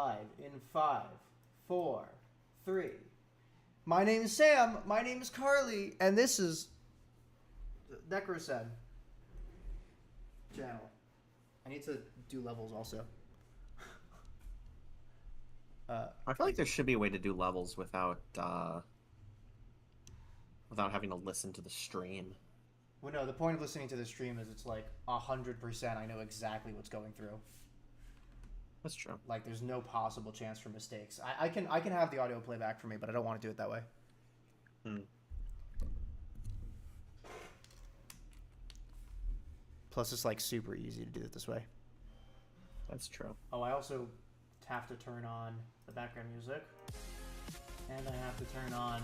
live in 5, 4, 3. My name is Sam. My name is Carly, and this is Necrosen channel. I need to do levels also. I feel like there should be a way to do levels without having to listen to the stream. Well, no, the point of listening to the stream is it's like 100%. I know exactly what's going through. That's true. Like, there's no possible chance for mistakes. I can have the audio playback for me, but I don't want to do it that way. Plus, it's like super easy to do it this way. That's true. Oh, I also have to turn on the background music, and I have to turn on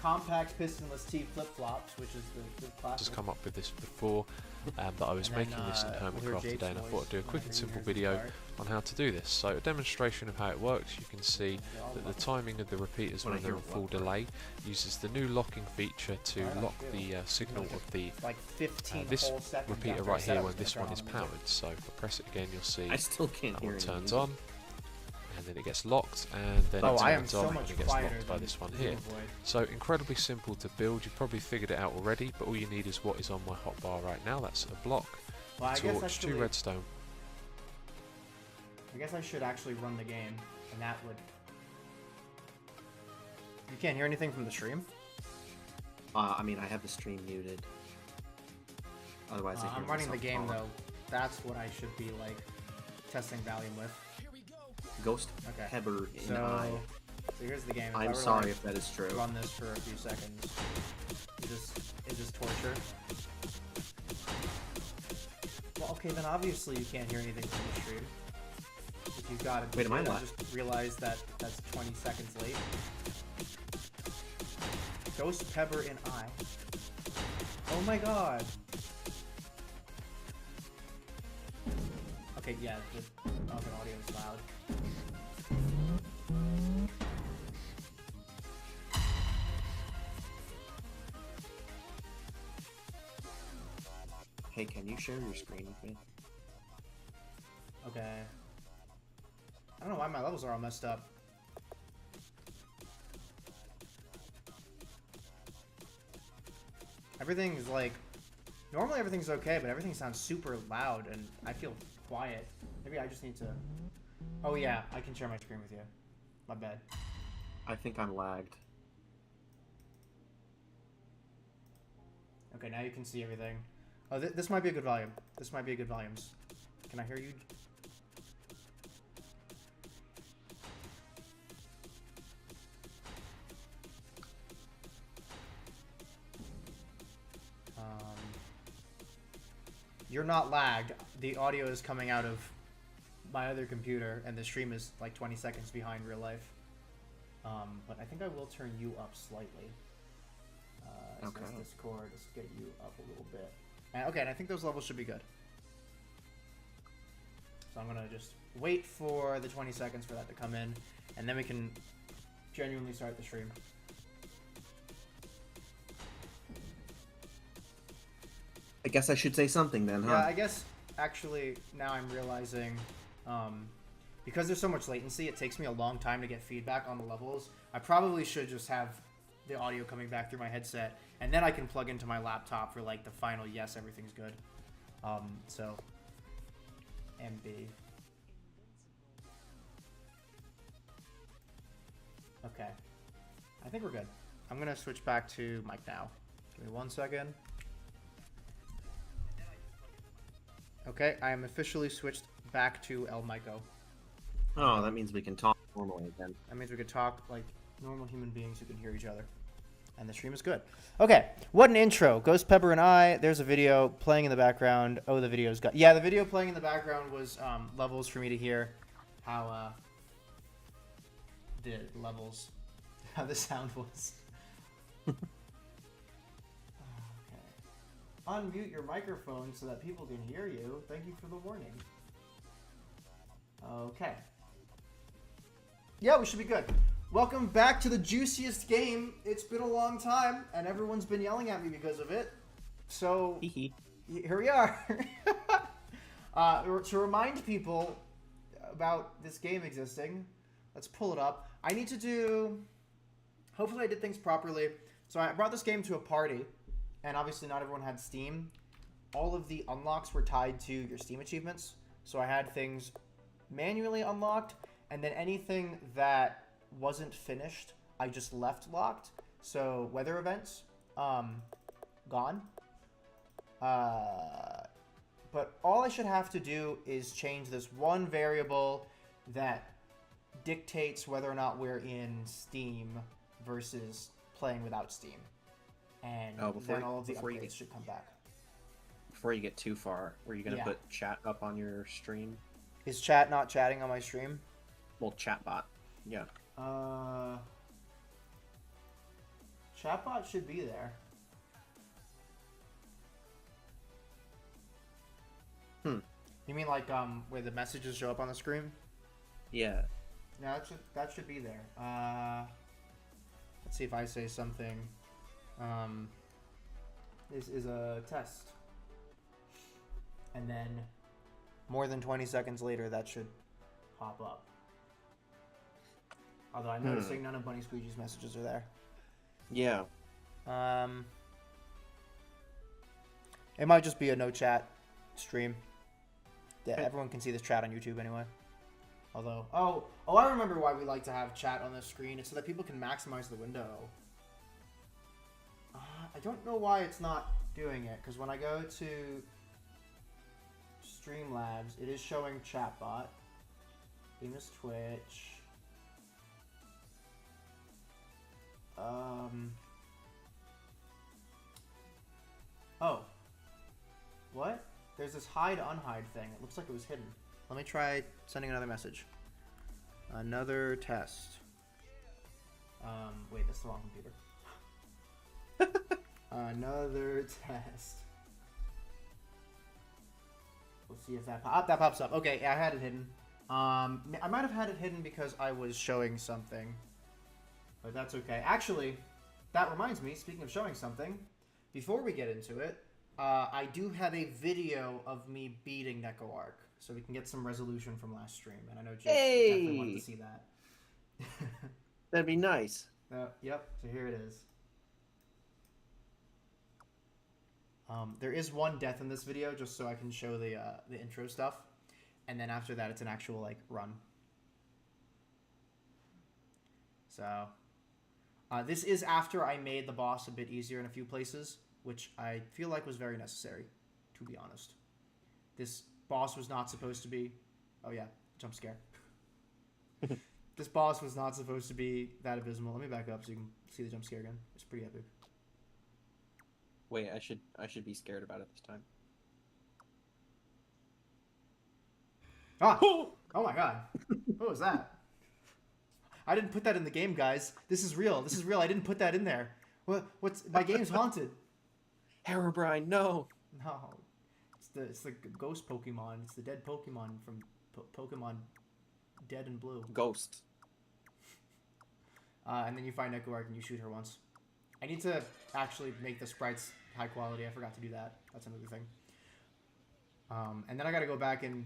compact pistonless T flip-flops, which is the classic. Just come up with this before, that I was making this in Hermitcraft today, and I thought I'd do a quick and simple video on how to do this. So a demonstration of how it works. You can see that the timing of the repeaters when they're on full delay uses the new locking feature to lock the signal of the this repeater right here when this one is powered. So if I press it again, you'll see I still can't that hear one it. turns on, and then it gets locked, and then it turns on, and it gets locked by this one here. So incredibly simple to build. You've probably figured it out already, but all you need is what is on my hotbar right now. That's a block, a torch, 2 redstone. I guess I should actually run the game, and that would... You can't hear anything from the stream? I mean, I have the stream muted. Otherwise, I hear I'm running the myself game, talk. though. That's what I should be, like, testing volume with. Ghost Okay. Pepper in So eye. here's the game. If I I'm were to, sorry like, if that is true. run this for a few seconds. Is this torture? Well, okay, then obviously you can't hear anything from the stream. If you've got it, Wait, am I I live? just realized that that's 20 seconds late. Ghost Pepper in eye. Oh my god. Okay, yeah, the audio is loud. Hey, can you share your screen with me? Okay. I don't know why my levels are all messed up. Everything's like... Normally everything's okay, but everything sounds super loud and I feel quiet. Maybe I just need to... Oh yeah, I can share my screen with you. My bad. I think I'm lagged. Okay, now you can see everything. Oh, this might be a good volume. This might be a good volumes. Can I hear you? You're not lagged. The audio is coming out of my other computer, and the stream is like 20 seconds behind real life. But I think I will turn you up slightly. Okay. Discord, let's get you up a little bit. And I think those levels should be good. So I'm gonna just wait for the 20 seconds for that to come in, and then we can genuinely start the stream. I guess I should say something then, huh? Yeah, I guess actually now I'm realizing, because there's so much latency, it takes me a long time to get feedback on the levels. I probably should just have the audio coming back through my headset, and then I can plug into my laptop for like the final yes, everything's good. So MB. Okay, I think we're good. I'm gonna switch back to mic now. Give me 1 second. Okay, I am officially switched back to El Mico. Oh, that means we can talk normally again. That means we could talk like normal human beings who can hear each other. And the stream is good. Okay, what an intro. Ghost Pepper and I, there's a video playing in the background. Oh, the video's got... Yeah, the video playing in the background was levels for me to hear how the levels, how the sound was. Okay. Unmute your microphone so that people can hear you. Thank you for the warning. Okay. Yeah, we should be good. Welcome back to the juiciest game. It's been a long time, and everyone's been yelling at me because of it. So, here we are. To remind people, about this game existing. Let's pull it up. I need to do... Hopefully I did things properly. So I brought this game to a party, and obviously not everyone had Steam. All of the unlocks were tied to your Steam achievements. So I had things manually unlocked, and then anything that wasn't finished, I just left locked. So weather events, gone. But all I should have to do is change this one variable that dictates whether or not we're in Steam versus playing without Steam. And then all of the upgrades should come back. Before you get too far, were you going to put chat up on your stream? Is chat not chatting on my stream? Well, chatbot. Yeah. Chatbot should be there. You mean like where the messages show up on the screen? Yeah. Yeah, that should be there. Let's see if I say something. This is a test. And then more than 20 seconds later, that should pop up. Although I'm noticing none of Bunny Squeegee's messages are there. Yeah. It might just be a no chat stream. Yeah, everyone can see this chat on YouTube anyway. Although, oh, I remember why we like to have chat on the screen. It's so that people can maximize the window. I don't know why it's not doing it, because when I go to Streamlabs, it is showing chatbot. Famous Twitch. Oh. What? There's this hide unhide thing. It looks like it was hidden. Let me try sending another message. Another test. Wait, that's the wrong computer. Another test. We'll see if that that pops up. Okay, yeah, I had it hidden. I might have had it hidden because I was showing something. But that's okay. Actually, that reminds me, speaking of showing something, before we get into it, I do have a video of me beating NecoArc, so we can get some resolution from last stream. And I know Jake definitely wanted to see that. That'd be nice. Yep, so here it is. There is one death in this video, just so I can show the intro stuff. And then after that, it's an actual, like, run. So, this is after I made the boss a bit easier in a few places, which I feel like was very necessary, to be honest. This boss was not supposed to be... Oh yeah, jump scare. This boss was not supposed to be that abysmal. Let me back up so you can see the jump scare again. It's pretty epic. Wait, I should be scared about it this time. Ah! Oh my god. What was that? I didn't put that in the game, guys. This is real. This is real. I didn't put that in there. What's my game's haunted. Herobrine, no. No. It's the ghost Pokemon. It's the dead Pokemon from Pokemon Dead and Blue. Ghost. And then you find NecoArc and you shoot her once. I need to actually make the sprites high quality. I forgot to do that. That's another thing. And then I gotta go back and...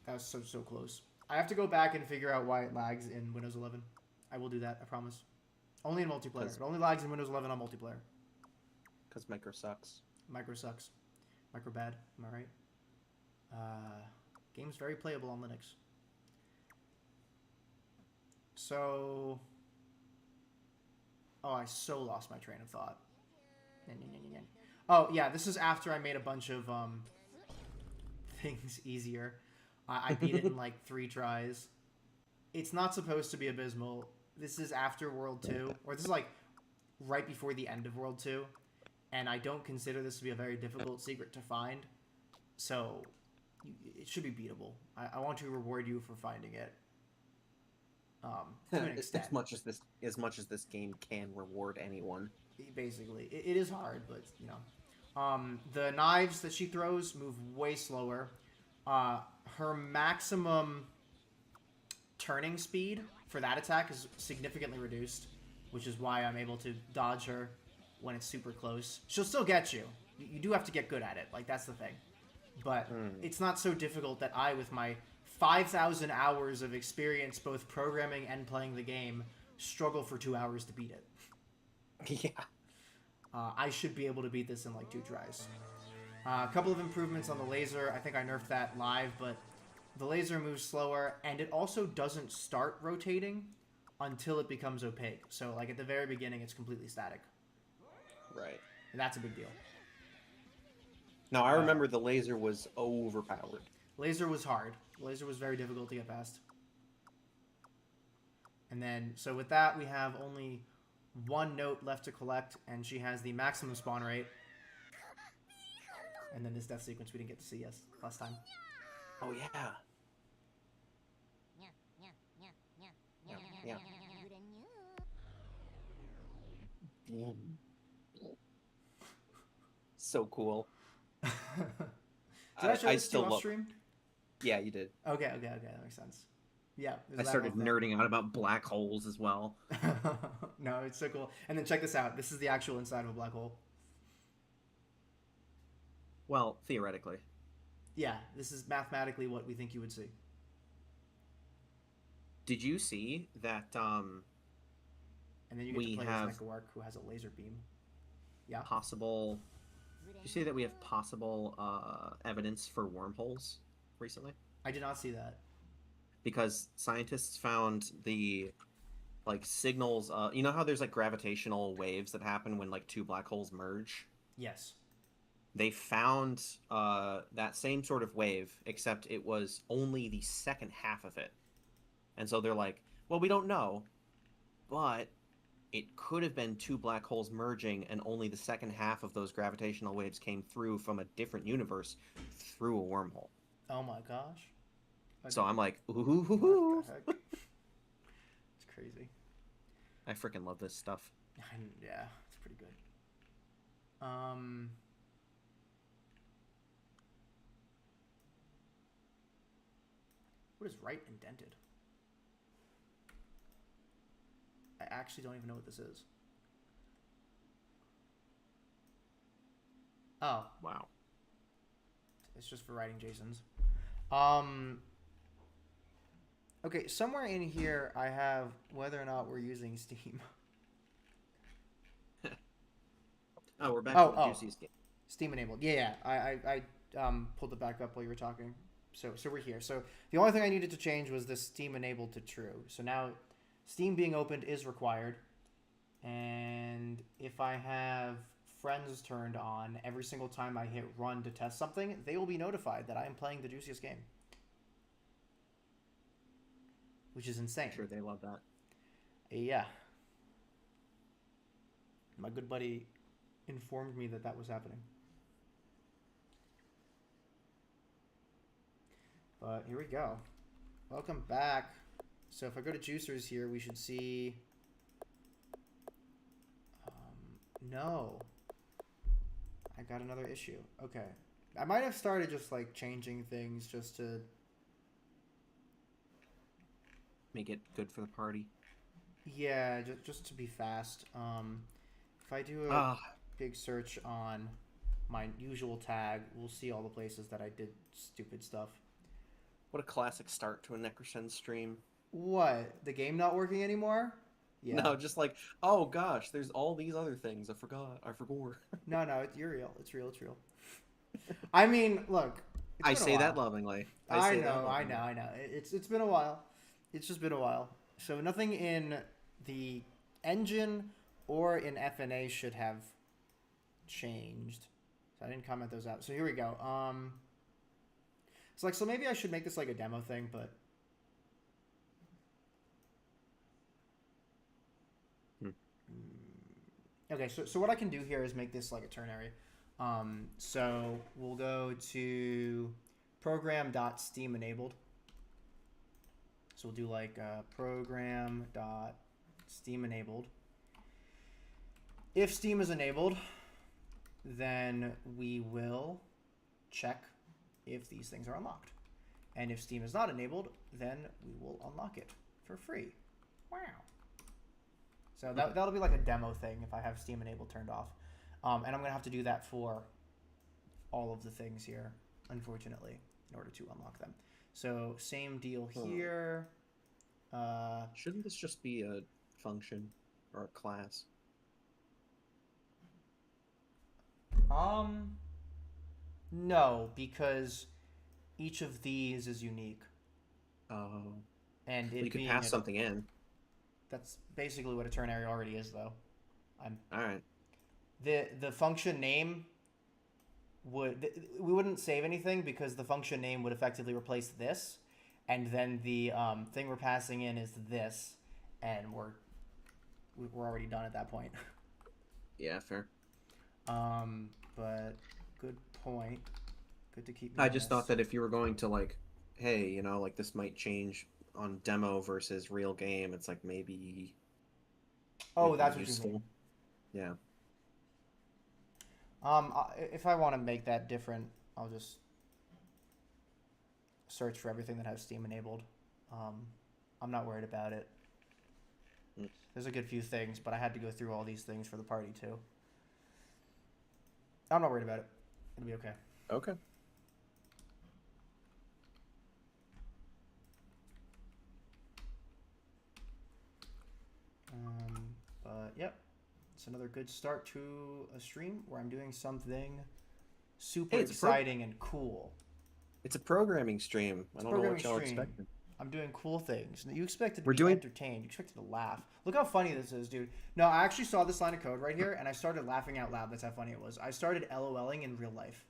That was so close. I have to go back and figure out why it lags in Windows 11. I will do that, I promise. Only in multiplayer. It only lags in Windows 11 on multiplayer. Because Micro sucks. Micro sucks. Micro bad, am I right? Game's very playable on Linux. So... Oh, I so lost my train of thought. Oh, yeah, this is after I made a bunch of things easier. I beat it in like 3 tries. It's not supposed to be abysmal. This is after World 2, or this is like right before the end of World 2, and I don't consider this to be a very difficult secret to find, so it should be beatable. I want to reward you for finding it. To an extent. As much as this game can reward anyone. Basically, it is hard, but you know, the knives that she throws move way slower. Her maximum turning speed for that attack is significantly reduced, which is why I'm able to dodge her when it's super close. She'll still get you. You do have to get good at it. Like, that's the thing. But it's not so difficult that I, with my 5,000 hours of experience both programming and playing the game struggle for 2 hours to beat it. Yeah. I should be able to beat this in like 2 tries. A couple of improvements on the laser. I think I nerfed that live, but the laser moves slower, and it also doesn't start rotating until it becomes opaque. So, like, at the very beginning, it's completely static. Right. And that's a big deal. No, I remember the laser was overpowered. Laser was hard. Laser was very difficult to get past. And then, so with that, we have only 1 note left to collect, and she has the maximum spawn rate. And then this death sequence we didn't get to see last time. Oh, yeah. Yeah. So cool. Did I show this to you off stream? Yeah, you did. Okay, that makes sense. Yeah. I started nerding out about black holes as well. No, it's so cool. And then check this out. This is the actual inside of a black hole. Well, theoretically. Yeah, this is mathematically what we think you would see. Did you see that and then you get to play as Mecha Wark, who has a laser beam. Yeah. Possible. Did you see that we have possible evidence for wormholes recently? I did not see that. Because scientists found the signals. You know how there's like gravitational waves that happen when like 2 black holes merge? Yes. They found that same sort of wave, except it was only the second half of it. And so they're like, well, we don't know, but it could have been 2 black holes merging, and only the second half of those gravitational waves came through from a different universe through a wormhole. Oh my gosh. So I'm like, ooh. What the heck? It's crazy. I freaking love this stuff. Yeah, it's pretty good. What is right indented? I actually don't even know what this is. Oh. Wow. It's just for writing Jason's. Okay, somewhere in here I have whether or not we're using Steam. Oh, we're back to the Juicy's game. Steam enabled. Yeah. I pulled it back up while you were talking. So we're here. So the only thing I needed to change was the Steam enabled to true. So now Steam being opened is required. And if I have friends turned on, every single time I hit run to test something, they will be notified that I am playing the Juiciest Game. Which is insane. I'm sure they love that. Yeah. My good buddy informed me that that was happening. But here we go. Welcome back. So if I go to Juicers here, we should see... no. I got another issue. Okay. I might have started just like changing things just to... make it good for the party. Yeah, just to be fast. If I do a big search on my usual tag, we'll see all the places that I did stupid stuff. What a classic start to a Necroshen stream. What? The game not working anymore? Yeah. No, just like, oh gosh, there's all these other things. I forgot. No, you're real. It's real. I mean, look. I say that lovingly. I know. It's been a while. It's just been a while. So nothing in the engine or in FNA should have changed. So I didn't comment those out. So here we go. So maybe I should make this like a demo thing, but okay. So what I can do here is make this like a ternary. So we'll go to program.steam-enabled. So we'll do like program.steam-enabled. If Steam is enabled, then we will check if these things are unlocked. And if Steam is not enabled, then we will unlock it for free. Wow. So that'll be like a demo thing if I have Steam enabled turned off. And I'm going to have to do that for all of the things here, unfortunately, in order to unlock them. So same deal Hmm. here. Shouldn't this just be a function or a class? Um, no, because each of these is unique, Oh, and well, you it could being pass a something in. that's basically what a ternary already is, though. I'm All right. the function name we wouldn't save anything because the function name would effectively replace this, and then the thing we're passing in is this, and we're already done at that point. Yeah, fair. But good point. Good to keep me I just thought honest. that if you were going to like, hey, like this might change on demo versus real game, it's like maybe Oh, it'd be that's what you mean. useful. Yeah. If I want to make that different, I'll just search for everything that has Steam enabled. Um, I'm not worried about it. Mm. There's a good few things, but I had to go through all these things for the party too. I'm not worried about it. It'll be okay. Okay. But yep, it's another good start to a stream where I'm doing something super Hey, exciting and cool. it's a programming stream. It's I a don't know programming what y'all stream. expected. I'm doing cool things. You expected to We're be doing entertained. You expected to laugh. Look how funny this is, dude. No, I actually saw this line of code right here, and I started laughing out loud. That's how funny it was. I started LOLing in real life.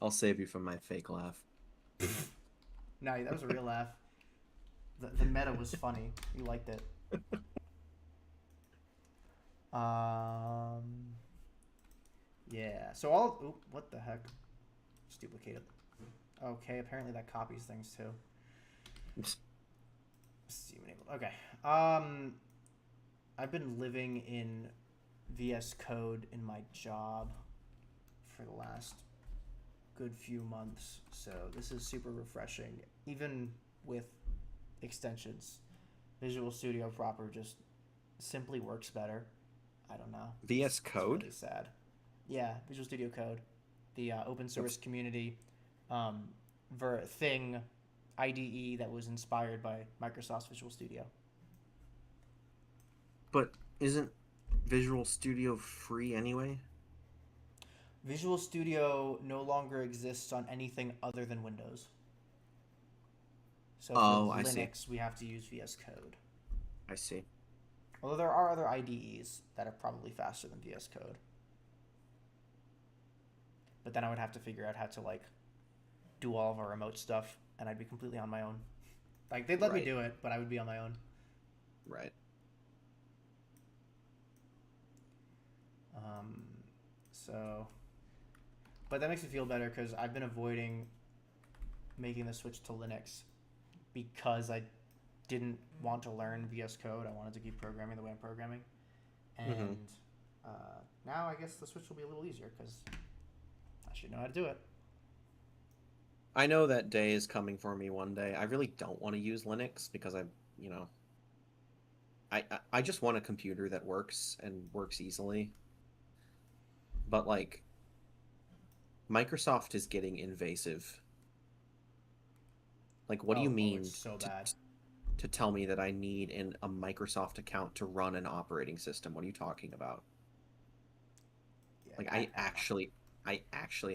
I'll save you from my fake laugh. No, that was a real laugh. The meta was funny. You liked it. Yeah. So all. Oop, what the heck? Just duplicated. Okay. Apparently that copies things too. Steam enabled. Okay. I've been living in VS Code in my job for the last good few months, so this is super refreshing. Even with extensions, Visual Studio proper just simply works better. I don't know. VS It's Code? really sad. Yeah, Visual Studio Code, the open source community thing IDE that was inspired by Microsoft's Visual Studio. But isn't Visual Studio free anyway? Visual Studio no longer exists on anything other than Windows. So for I see. Linux, we have to use VS Code. I see. Although there are other IDEs that are probably faster than VS Code. But then I would have to figure out how to like do all of our remote stuff, and I'd be completely on my own. Like they'd let me Right. do it, but I would be on my own. Right. So, but that makes me feel better because I've been avoiding making the switch to Linux because I didn't want to learn VS Code. I wanted to keep programming the way I'm programming, and now I guess the switch will be a little easier because I should know how to do it. I know that day is coming for me one day. I really don't want to use Linux because you know, I just want a computer that works and works easily. But like Microsoft is getting invasive. Like what do you mean It's so bad. to tell me that I need a Microsoft account to run an operating system? What are you talking about? Yeah, Like I actually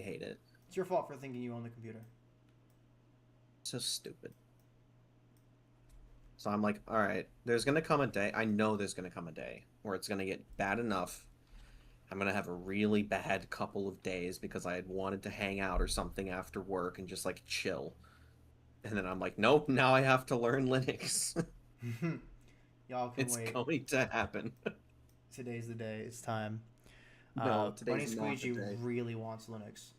hate it. it's your fault for thinking you own the computer. So stupid. So I'm like, all right, there's going to come a day. I know there's going to come a day where it's going to get bad enough. I'm going to have a really bad couple of days because I had wanted to hang out or something after work and just like chill. And then I'm like, nope, now I have to learn Linux. Y'all can It's wait. going to happen. Today's the day. It's time. No, Bunny today's not the Squeegee day. really wants Linux.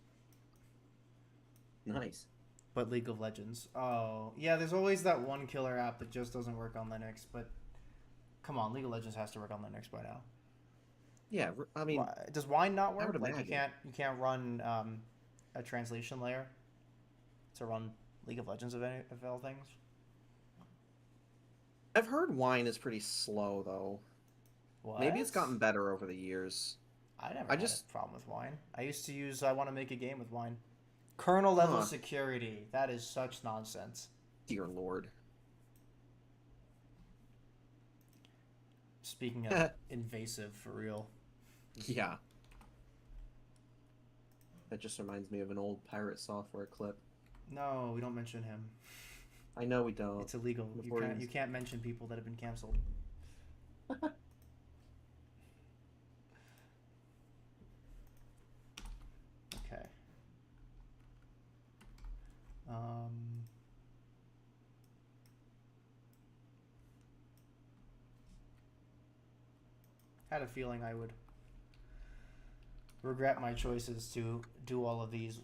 Nice. But League of Legends. Oh, yeah, there's always that one killer app that just doesn't work on Linux, but come on, League of Legends has to work on Linux by now. Yeah, I mean, Does Wine not I work? would Like imagine. you can't run a translation layer to run League of Legends of all things. I've heard Wine is pretty slow though. What? Maybe it's gotten better over the years. I never I had just a problem with Wine. I used to use I want to make a game with Wine. Kernel level Huh. security. That is such nonsense. Dear Lord. Speaking of invasive, for real. Yeah. That just reminds me of an old Pirate Software clip. No, we don't mention him. I know we don't. It's illegal. Before You can't mention people that have been canceled. Okay. Had a feeling I would regret my choices to do all of these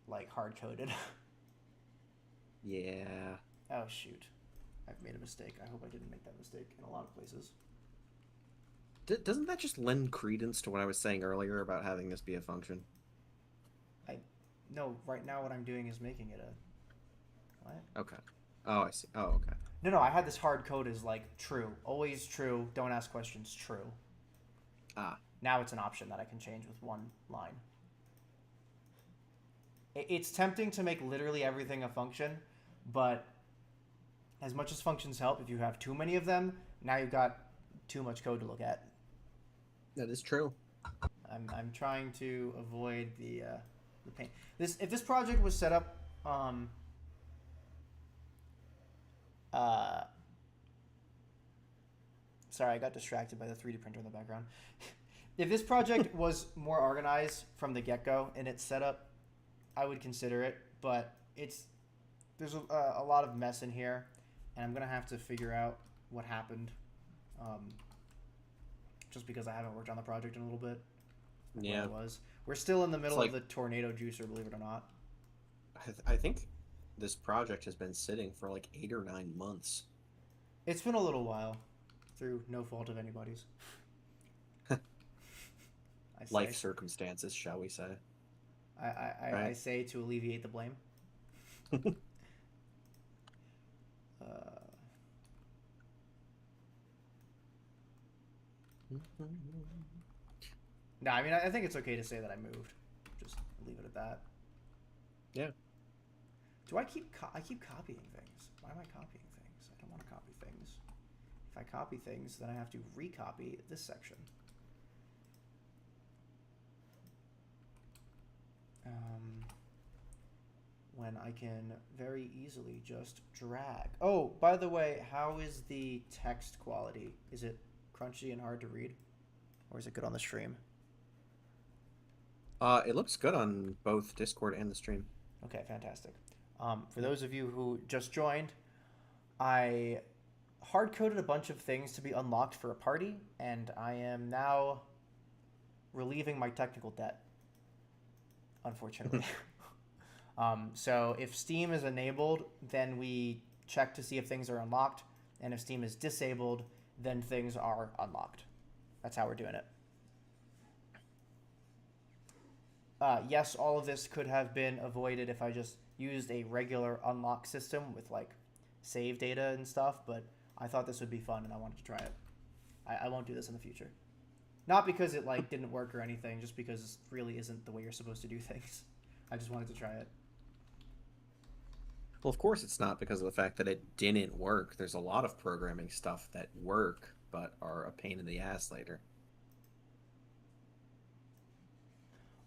like hard-coded. Yeah. Oh shoot. I've made a mistake. I hope I didn't make that mistake in a lot of places. Doesn't that just lend credence to what I was saying earlier about having this be a function? No, right now what I'm doing is making it a... What? Okay. Oh, I see. Oh, okay. No, I had this hard code as like true. Always true. Don't ask questions. True. Ah. Now it's an option that I can change with one line. It's tempting to make literally everything a function, but as much as functions help, if you have too many of them, now you've got too much code to look at. That is true. I'm trying to avoid the pain. If this project was set up sorry, I got distracted by the 3D printer in the background. If this project was more organized from the get-go in its setup, I would consider it, but there's a lot of mess in here, and I'm gonna have to figure out what happened, just because I haven't worked on the project in a little bit. Yeah. We're still in the middle like, of the tornado juicer, believe it or not. I think this project has been sitting for like 8 or 9 months. It's been a little while, through no fault of anybody's. Life circumstances, shall we say. I say to alleviate the blame. No, I mean, I think it's okay to say that I moved. Just leave it at that. Yeah. Do I keep copying things? Why am I copying things? I don't want to copy things. If I copy things, then I have to recopy this section. When I can very easily just drag. Oh, by the way, how is the text quality? Is it crunchy and hard to read? Or is it good on the stream? It looks good on both Discord and the stream. Okay, fantastic. For those of you who just joined, I hard-coded a bunch of things to be unlocked for a party, and I am now relieving my technical debt, unfortunately. So if Steam is enabled, then we check to see if things are unlocked, and if Steam is disabled, then things are unlocked. That's how we're doing it. Yes, all of this could have been avoided if I just used a regular unlock system with like save data and stuff, but I thought this would be fun and I wanted to try it. I won't do this in the future. Not because it like didn't work or anything, just because it really isn't the way you're supposed to do things. I just wanted to try it. Well, of course it's not because of the fact that it didn't work. There's a lot of programming stuff that work, but are a pain in the ass later.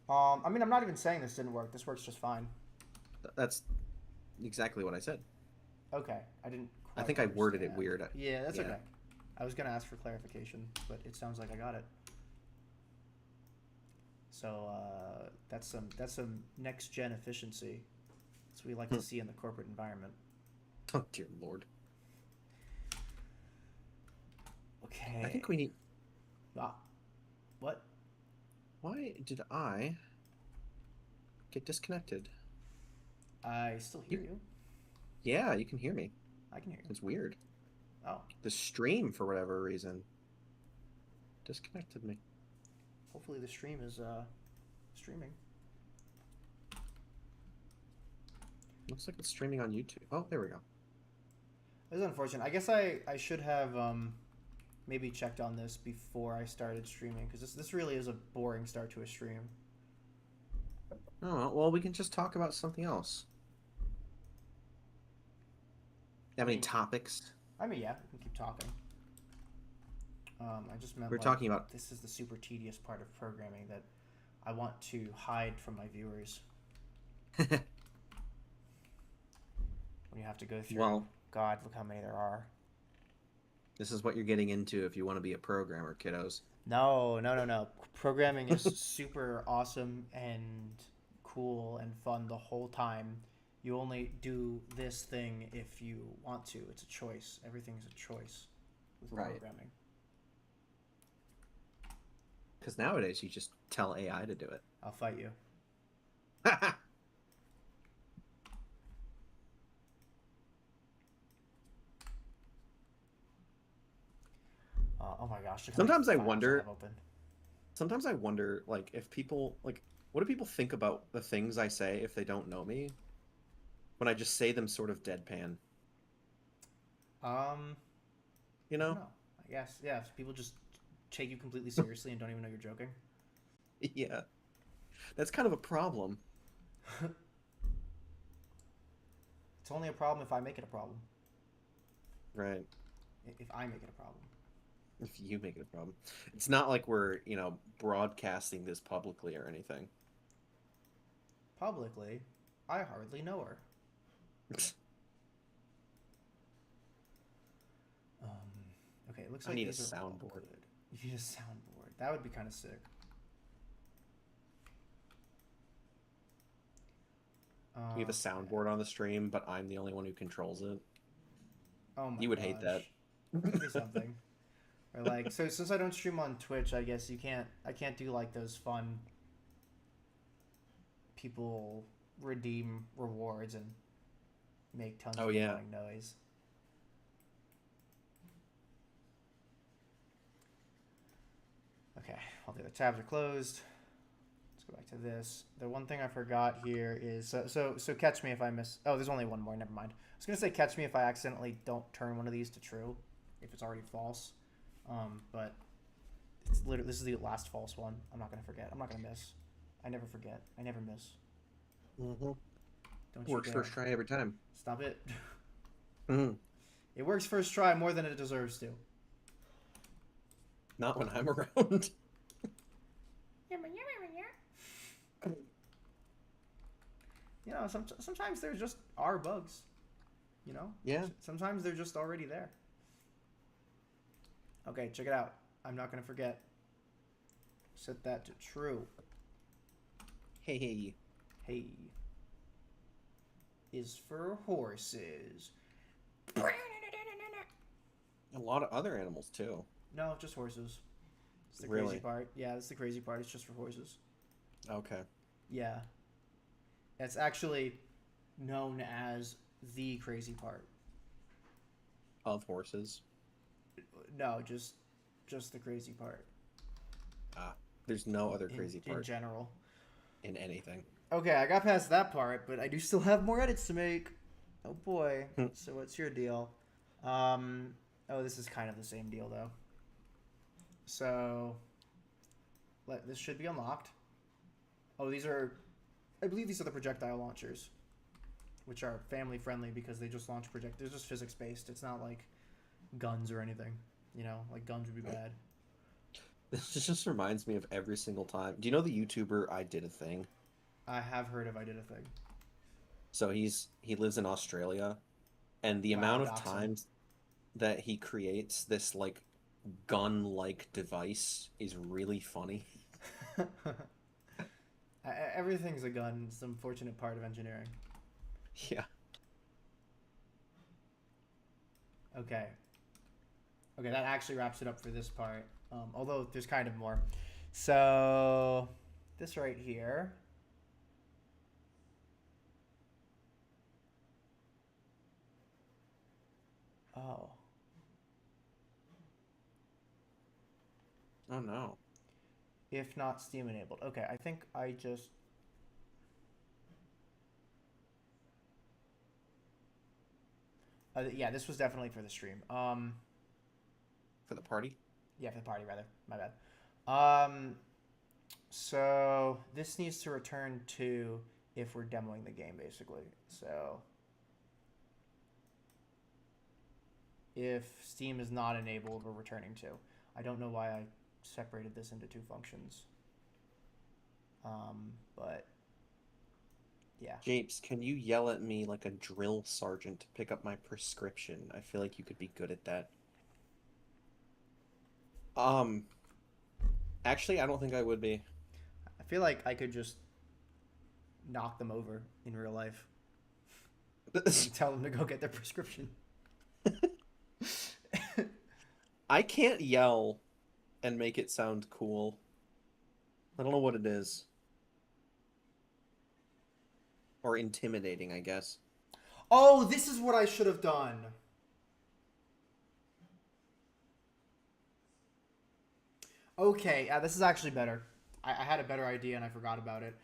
I mean, I'm not even saying this didn't work. This works just fine. That's exactly what I said. Okay, I didn't. I think I worded it weird. Yeah, that's okay. I was gonna ask for clarification, but it sounds like I got it. So that's some next gen efficiency. That's what we like to see in the corporate environment. Oh dear Lord. Okay. I think we need. What? Why did I get disconnected? I still hear you. Yeah, you can hear me. I can hear you. It's weird. Oh. The stream, for whatever reason, disconnected me. Hopefully the stream is streaming. Looks like it's streaming on YouTube. Oh, there we go. This is unfortunate. I guess I should have maybe checked on this before I started streaming, because this really is a boring start to a stream. Oh, well, we can just talk about something else. Have any topics? I mean, yeah, we can keep talking. I just meant We're talking about... This is the super tedious part of programming that I want to hide from my viewers. When you have to go through, Well, God, look how many there are. this is what you're getting into if you want to be a programmer, kiddos. No. Programming is super awesome and cool and fun the whole time. You only do this thing if you want to. It's a choice. Everything's a choice with programming. Because nowadays you just tell AI to do it. I'll fight you. Oh my gosh. Sometimes I wonder, like, if people, like, what do people think about the things I say if they don't know me? When I just say them sort of deadpan. You know? I guess, yeah. If people just take you completely seriously and don't even know you're joking. Yeah. That's kind of a problem. It's only a problem if I make it a problem. Right. If I make it a problem. If you make it a problem. It's not like we're, you know, broadcasting this publicly or anything. Publicly? I hardly know her. Okay, it looks like I need a these are all soundboard. good. You need a soundboard. That would be kind of sick. We have a soundboard on the stream, but I'm the only one who controls it. Oh my You would hate that. Say something. Or like, so since I don't stream on Twitch, I guess I can't do like those fun people redeem rewards and make tons of annoying noise. Okay, all the other tabs are closed. Let's go back to this. The one thing I forgot here is so catch me if I miss. Oh, there's only one more. Never mind. I was gonna say catch me if I accidentally don't turn one of these to true, if it's already false. But it's literally this is the last false one. I'm not gonna forget. I'm not gonna miss. I never forget. I never miss. Mm-hmm. Don't you Works dare. first try every time. Stop it. Mm-hmm. It works first try more than it deserves to. Not when I'm around. You know, sometimes there just are bugs. You know? Yeah. Sometimes they're just already there. Okay, check it out. I'm not going to forget. Set that to true. Hey. Hey. Is for horses. A lot of other animals, too. No, just horses. It's the Really? crazy part. Yeah, that's the crazy part. It's just for horses. Okay. Yeah. It's actually known as the crazy part. Of horses? No, just the crazy part. Ah. There's no other crazy part. In general. In anything. Okay, I got past that part, but I do still have more edits to make. Oh boy. So what's your deal? Oh, this is kind of the same deal though. So this should be unlocked. Oh, I believe these are the projectile launchers, which are family friendly because they just launch they're just physics based. It's not like guns or anything, you know, like guns would be bad. This just reminds me of every single time. Do you know the YouTuber I Did a Thing? I have heard of I Did a Thing. So he lives in Australia, and the amount of times that he creates this like gun-like device is really funny. Everything's a gun. It's the unfortunate part of engineering. Yeah. Okay, that actually wraps it up for this part. Although there's kind of more. So this right here. Oh. Oh no. If not Steam enabled. Okay, I think I just... yeah, this was definitely for the stream. For For the party? Yeah, for the party, rather. My bad. So this needs to return to if we're demoing the game, basically. So if Steam is not enabled, we're returning to. I don't know why I separated this into two functions. But yeah. Japes, can you yell at me like a drill sergeant to pick up my prescription? I feel like you could be good at that. Actually, I don't think I would be. I feel like I could just knock them over in real life and tell them to go get their prescription. I can't yell and make it sound cool. I don't know what it is. Or intimidating, I guess. Oh, this is what I should have done. Okay, this is actually better. I had a better idea and I forgot about it.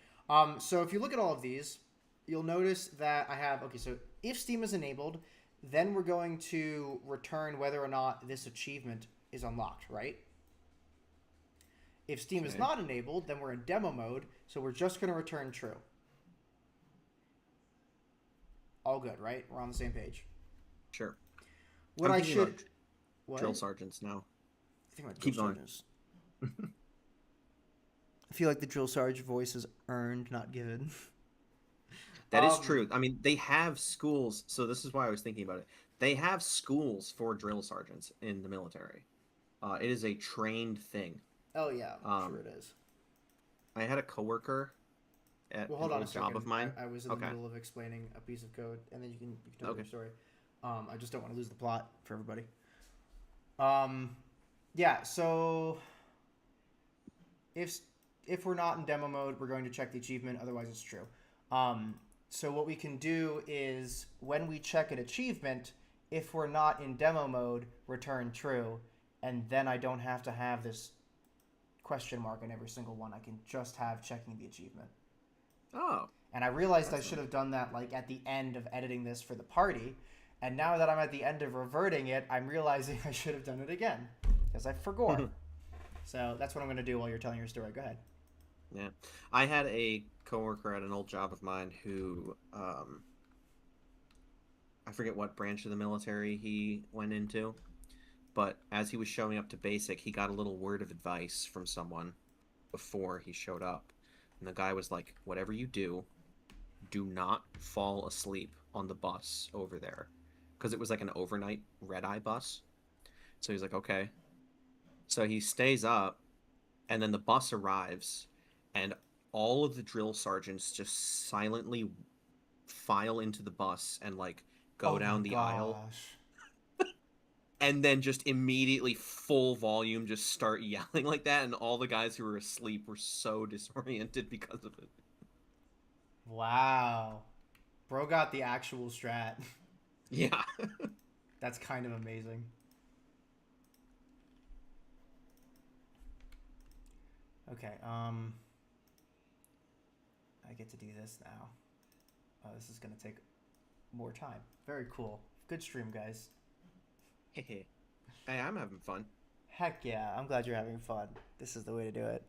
So if you look at all of these, you'll notice that I have... Okay, so if Steam is enabled, then we're going to return whether or not this achievement is unlocked, right? If Steam is not enabled, then we're in demo mode, so we're just going to return true. All good, right? We're on the same page. Sure. What I should... What? Drill sergeants now. I think about drill Keep going. sergeants. I feel like the drill sergeant voice is earned, not given. That is true. I mean, they have schools, so this is why I was thinking about it. They have schools for drill sergeants in the military. It is a trained thing. Oh yeah, I'm sure it is. I had a coworker at hold on a job of mine. I was in the middle of explaining a piece of code, and then you can tell your story. I just don't want to lose the plot for everybody. Yeah. So if we're not in demo mode, we're going to check the achievement. Otherwise, it's true. So what we can do is when we check an achievement, if we're not in demo mode, return true, and then I don't have to have this question mark in every single one. I can just have checking the achievement. Oh. And I realized I should have done that like at the end of editing this for the party, and now that I'm at the end of reverting it, I'm realizing I should have done it again because I forgot. So that's what I'm going to do while you're telling your story. Go ahead. Yeah. I had a coworker at an old job of mine who, I forget what branch of the military he went into, but as he was showing up to basic, he got a little word of advice from someone before he showed up. And the guy was like, whatever you do not fall asleep on the bus over there. Because it was like an overnight red-eye bus. So he's like, okay. So he stays up, and then the bus arrives, and all of the drill sergeants just silently file into the bus and like go down the aisle. And then just immediately full volume just start yelling like that, and all the guys who were asleep were so disoriented because of it. Wow. Bro got the actual strat. Yeah. That's kind of amazing. Okay, I get to do this now. Oh, this is going to take more time. Very cool. Good stream, guys. Hey, I'm having fun. Heck yeah, I'm glad you're having fun. This is the way to do it.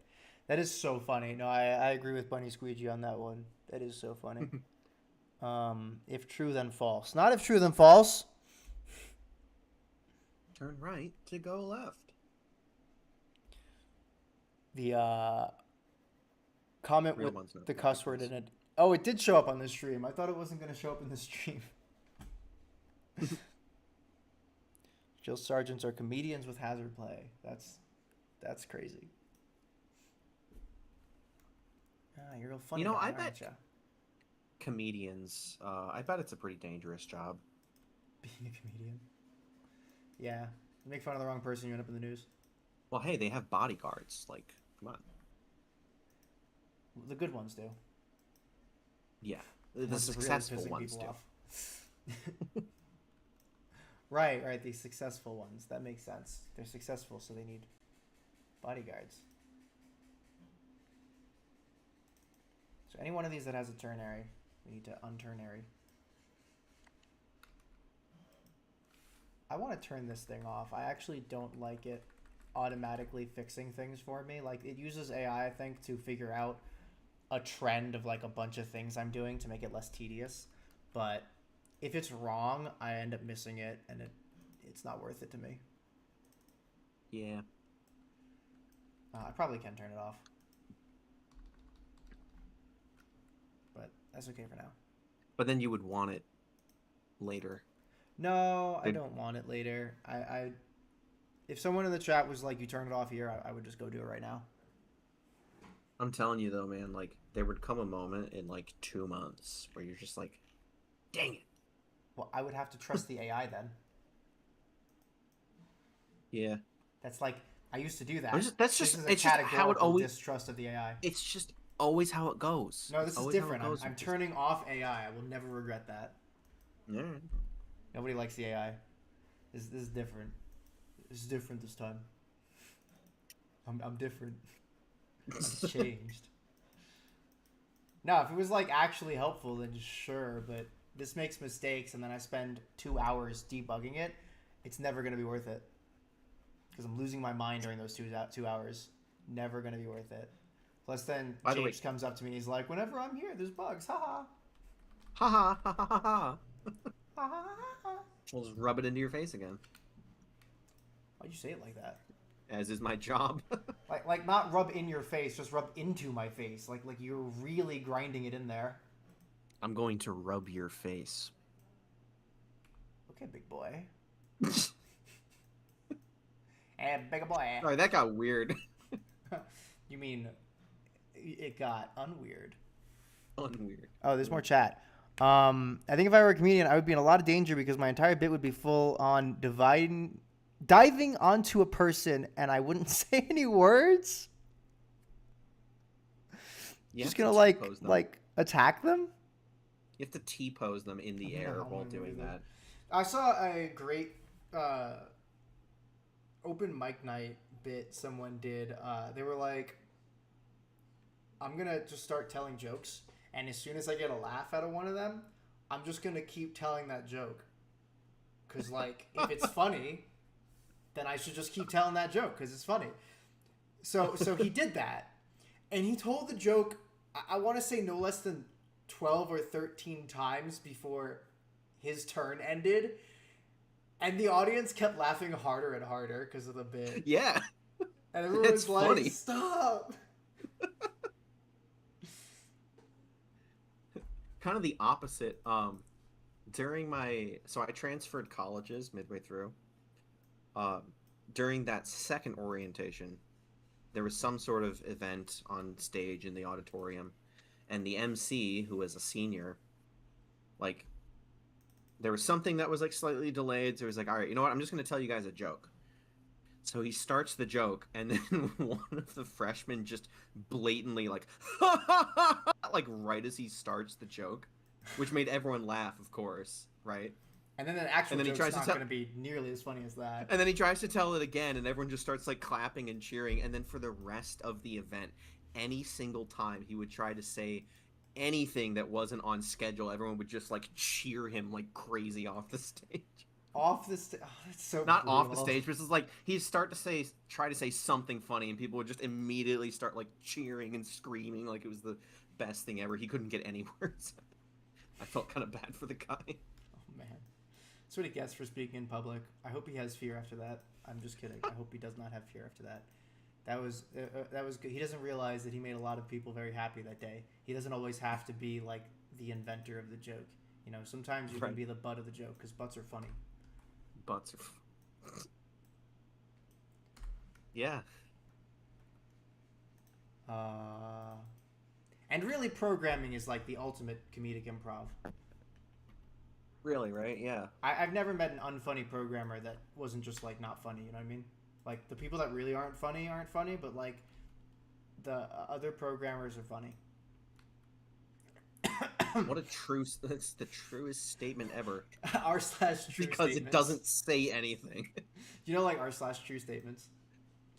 That is so funny. No, I agree with Bunny Squeegee on that one. That is so funny. If true, then false. Not if true, then false. Turn right to go left. The comment Real with the cuss word in it. Oh, it did show up on the stream. I thought it wasn't going to show up in the stream. Drill sergeants are comedians with hazard play. That's crazy. You're real funny. I bet comedians. I bet it's a pretty dangerous job. Being a comedian. Yeah, you make fun of the wrong person, you end up in the news. Well, hey, they have bodyguards. Like, come on. The good ones do. Yeah, the successful ones do. Right. The successful ones. That makes sense. They're successful, so they need bodyguards. So any one of these that has a ternary, we need to unternary. I want to turn this thing off. I actually don't like it automatically fixing things for me. Like, it uses AI, I think, to figure out a trend of like a bunch of things I'm doing to make it less tedious. But if it's wrong, I end up missing it, and it's not worth it to me. Yeah. I probably can turn it off, but that's okay for now. But then you would want it later. No, I don't want it later. I if someone in the chat was like, "You turn it off here," I would just go do it right now. I'm telling you though, man, like there would come a moment in like 2 months where you're just like, dang it. Well, I would have to trust the AI then. Yeah. That's like, I used to do that. That's just it's just how it always distrust of the AI. It's just always how it goes. No, this is different. I'm turning off AI. I will never regret that. Yeah. Nobody likes the AI. This is different. This is different this time. I'm different. I've changed. No, if it was like actually helpful, then sure. But this makes mistakes, and then I spend 2 hours debugging it. It's never gonna be worth it. Because I'm losing my mind during those 2 hours. Never gonna be worth it. Plus, then James comes up to me and he's like, "Whenever I'm here, there's bugs. Haha." Ha ha ha ha ha. We'll just rub it into your face again. Why'd you say it like that? As is my job. like not rub in your face, just rub into my face. Like you're really grinding it in there. I'm going to rub your face. Okay, big boy. Hey, big boy. Sorry, that got weird. You mean it got unweird? Unweird. Oh, there's more chat. I think if I were a comedian, I would be in a lot of danger because my entire bit would be full on diving onto a person, and I wouldn't say any words. Just gonna like attack them. You have to T-pose them in the air while doing that. I saw a great open mic night bit someone did. They were like, I'm gonna just start telling jokes, and as soon as I get a laugh out of one of them, I'm just gonna keep telling that joke. Cause like, if it's funny, then I should just keep telling that joke because it's funny. So he did that, and he told the joke, I want to say no less than 12 or 13 times before his turn ended, and the audience kept laughing harder and harder because of the bit. Yeah, and everyone was like, funny. Stop. Kind of the opposite. During I transferred colleges midway through. During that second orientation, there was some sort of event on stage in the auditorium, and the MC, who was a senior, like, there was something that was like slightly delayed, so he was like, all right, you know what, I'm just going to tell you guys a joke. So he starts the joke, and then one of the freshmen just blatantly like like right as he starts the joke, which made everyone laugh, of course, right? And then the actual joke's not going to be nearly as funny as that. And then he tries to tell it again, and everyone just starts like clapping and cheering. And then for the rest of the event, any single time he would try to say anything that wasn't on schedule, everyone would just like cheer him like crazy off the stage. Off the stage? Oh, that's so Not brutal. off the stage, but it's just like he'd try to say something funny, and people would just immediately start like cheering and screaming like it was the best thing ever. He couldn't get any words. I felt kind of bad for the guy. Oh man. That's what he gets for speaking in public. I hope he has fear after that. I'm just kidding. I hope he does not have fear after that. That was good. He doesn't realize that he made a lot of people very happy that day. He doesn't always have to be like the inventor of the joke. You know, sometimes you can be the butt of the joke because butts are funny. Butts are yeah. And really, programming is like the ultimate comedic improv. Really, right? Yeah. I've never met an unfunny programmer that wasn't just like not funny. You know what I mean? Like the people that really aren't funny, but like the other programmers are funny. What a that's the truest statement ever. r/true because it doesn't say anything. You know, like r/true statements,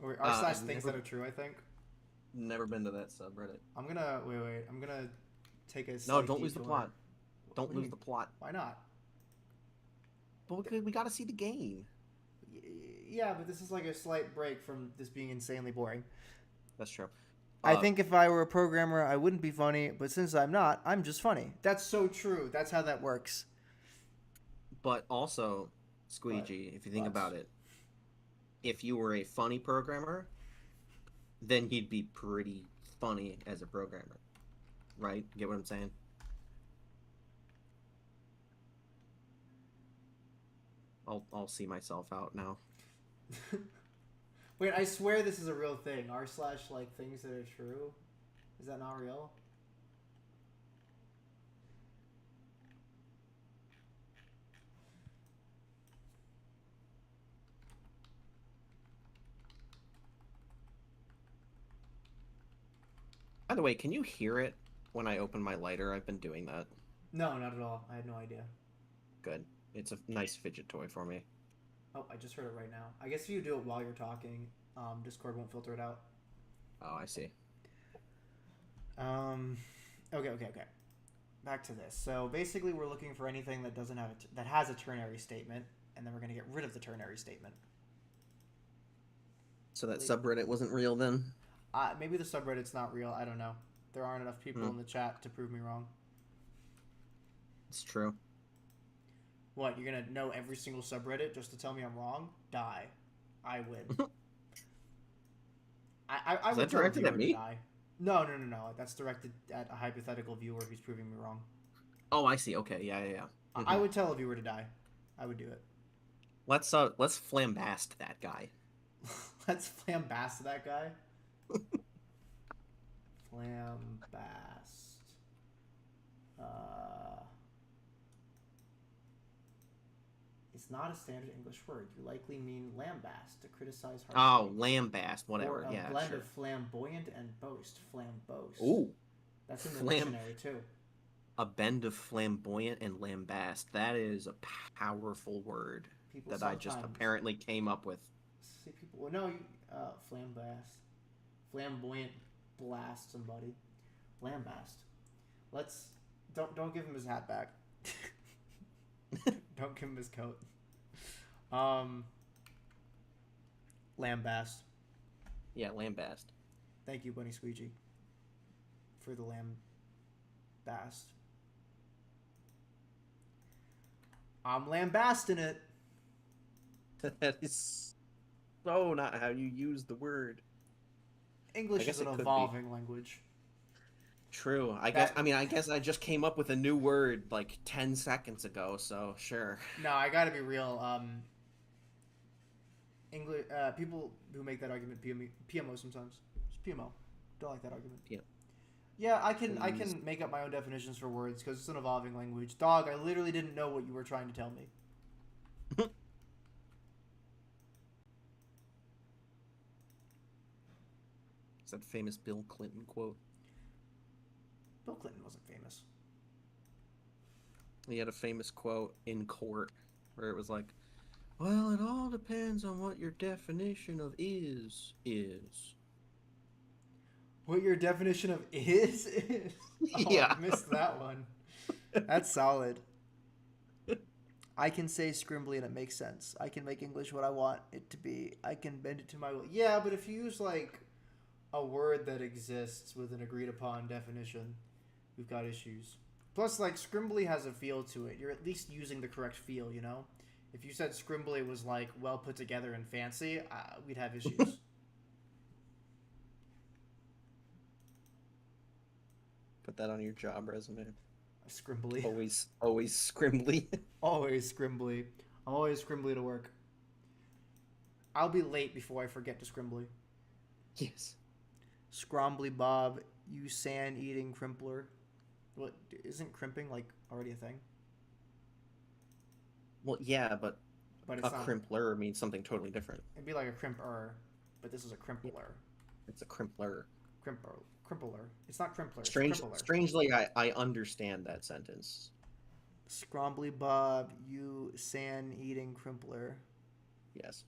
or r/things that are true. I think. Never been to that subreddit. I'm gonna wait. I'm gonna take a no. Don't lose the plot. Don't lose the plot. Why not? but we got to see the game. Yeah, but this is like a slight break from this being insanely boring. That's true. I think if I were a programmer, I wouldn't be funny, but since I'm not, I'm just funny. That's so true. That's how that works. But also, Squeegee, if you think about it, if you were a funny programmer, then you'd be pretty funny as a programmer. Right? Get what I'm saying? I'll see myself out now. Wait, I swear this is a real thing. R slash like things that are true. Is that not real? By the way, can you hear it when I open my lighter? I've been doing that. No, not at all. I had no idea. Good. It's a nice fidget toy for me. Oh, I just heard it right now. I guess if you do it while you're talking, Discord won't filter it out. Oh, I see. Okay. Back to this. So basically, we're looking for anything that doesn't have that has a ternary statement, and then we're gonna get rid of the ternary statement. So that subreddit wasn't real then? Maybe the subreddit's not real. I don't know. There aren't enough people in the chat to prove me wrong. It's true. What, you're gonna know every single subreddit just to tell me I'm wrong? Die. I win. I Is would that tell a directed viewer at to me? die. No. That's directed at a hypothetical viewer who's proving me wrong. Oh, I see. Okay, yeah. I would tell a viewer to die. I would do it. Let's flambast that guy. Let's flambast that guy. Flambast. It's not a standard English word. You likely mean lambast, to criticize harshly. Oh, lambast, whatever. Or a yeah, blend sure. of flamboyant and boast. Flamboast. Ooh. That's in the dictionary, too. A bend of flamboyant and lambast. That is a powerful word that I just apparently came up with. See, people... Well, no, flambast. Flamboyant blast somebody. Lambast. Let's... Don't give him his hat back. Don't give him his coat. Lambast. Yeah, lambast. Thank you, Bunny Squeegee, for the lambast. I'm lambasting it. That is so not how you use the word. English is an evolving language. True. I guess I just came up with a new word like 10 seconds ago, so sure. No, I gotta be real. English people who make that argument PMO sometimes. It's PMO. Don't like that argument. Yeah, I can make up my own definitions for words because it's an evolving language. Dog, I literally didn't know what you were trying to tell me. Is that famous Bill Clinton quote? Bill Clinton wasn't famous. He had a famous quote in court where it was like, well, it all depends on what your definition of is. What your definition of is? Oh, yeah. I missed that one. That's solid. I can say scrimbly and it makes sense. I can make English what I want it to be. I can bend it to my will. Yeah, but if you use like a word that exists with an agreed upon definition, we've got issues. Plus, like, scrimbly has a feel to it. You're at least using the correct feel, you know? If you said scrimbly was, like, well put together and fancy, we'd have issues. Put that on your job resume. Scrimbly. Always scrimbly. Always scrimbly. I'm always scrimbly to work. I'll be late before I forget to scrimbly. Yes. Scrombly Bob, you sand-eating crimpler. What, isn't crimping, like, already a thing? Well, yeah, but it's a not. crimpler means something totally different. It'd be like a crimper, but this is a crimpler. It's a crimpler. Crimpler. It's not crimpler. Strangely, I understand that sentence. Scrombly Bob, you sand-eating crimpler. Yes.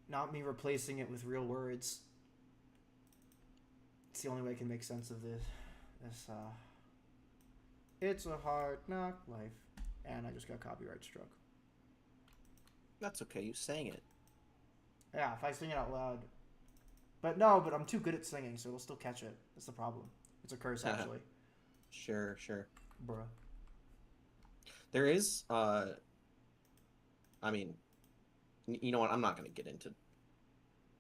Not me replacing it with real words. It's the only way I can make sense of this It's a hard knock life. And I just got copyright struck. That's okay. You sang it. Yeah, if I sing it out loud. But no, but I'm too good at singing, so it'll still catch it. That's the problem. It's a curse, actually. Sure. Bruh. There is, I mean, you know what? I'm not going to get into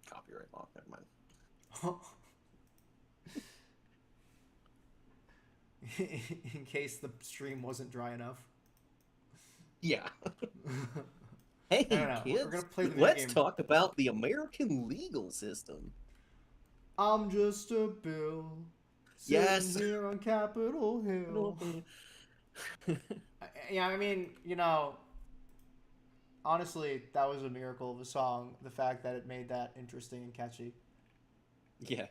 copyright law. Never mind. In case the stream wasn't dry enough. Yeah. Hey, kids, we're gonna play the let's game. talk about the American legal system. I'm just a bill. Yes. Sitting here on Capitol Hill. Yeah, I mean, you know, honestly, that was a miracle of a song. The fact that it made that interesting and catchy. Yeah.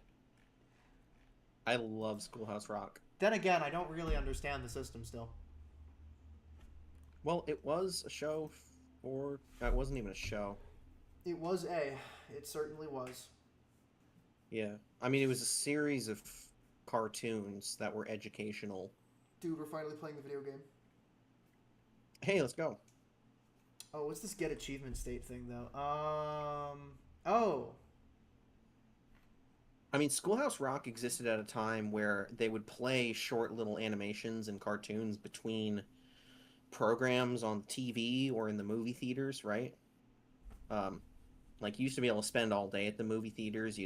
I love Schoolhouse Rock. Then again, I don't really understand the system still. Well, it was a show for... It wasn't even a show. It was a. It certainly was. Yeah. I mean, it was a series of cartoons that were educational. Dude, we're finally playing the video game. Hey, let's go. Oh, what's this get achievement state thing, though? Oh. I mean, Schoolhouse Rock existed at a time where they would play short little animations and cartoons between programs on TV or in the movie theaters, right? Like, you used to be able to spend all day at the movie theaters.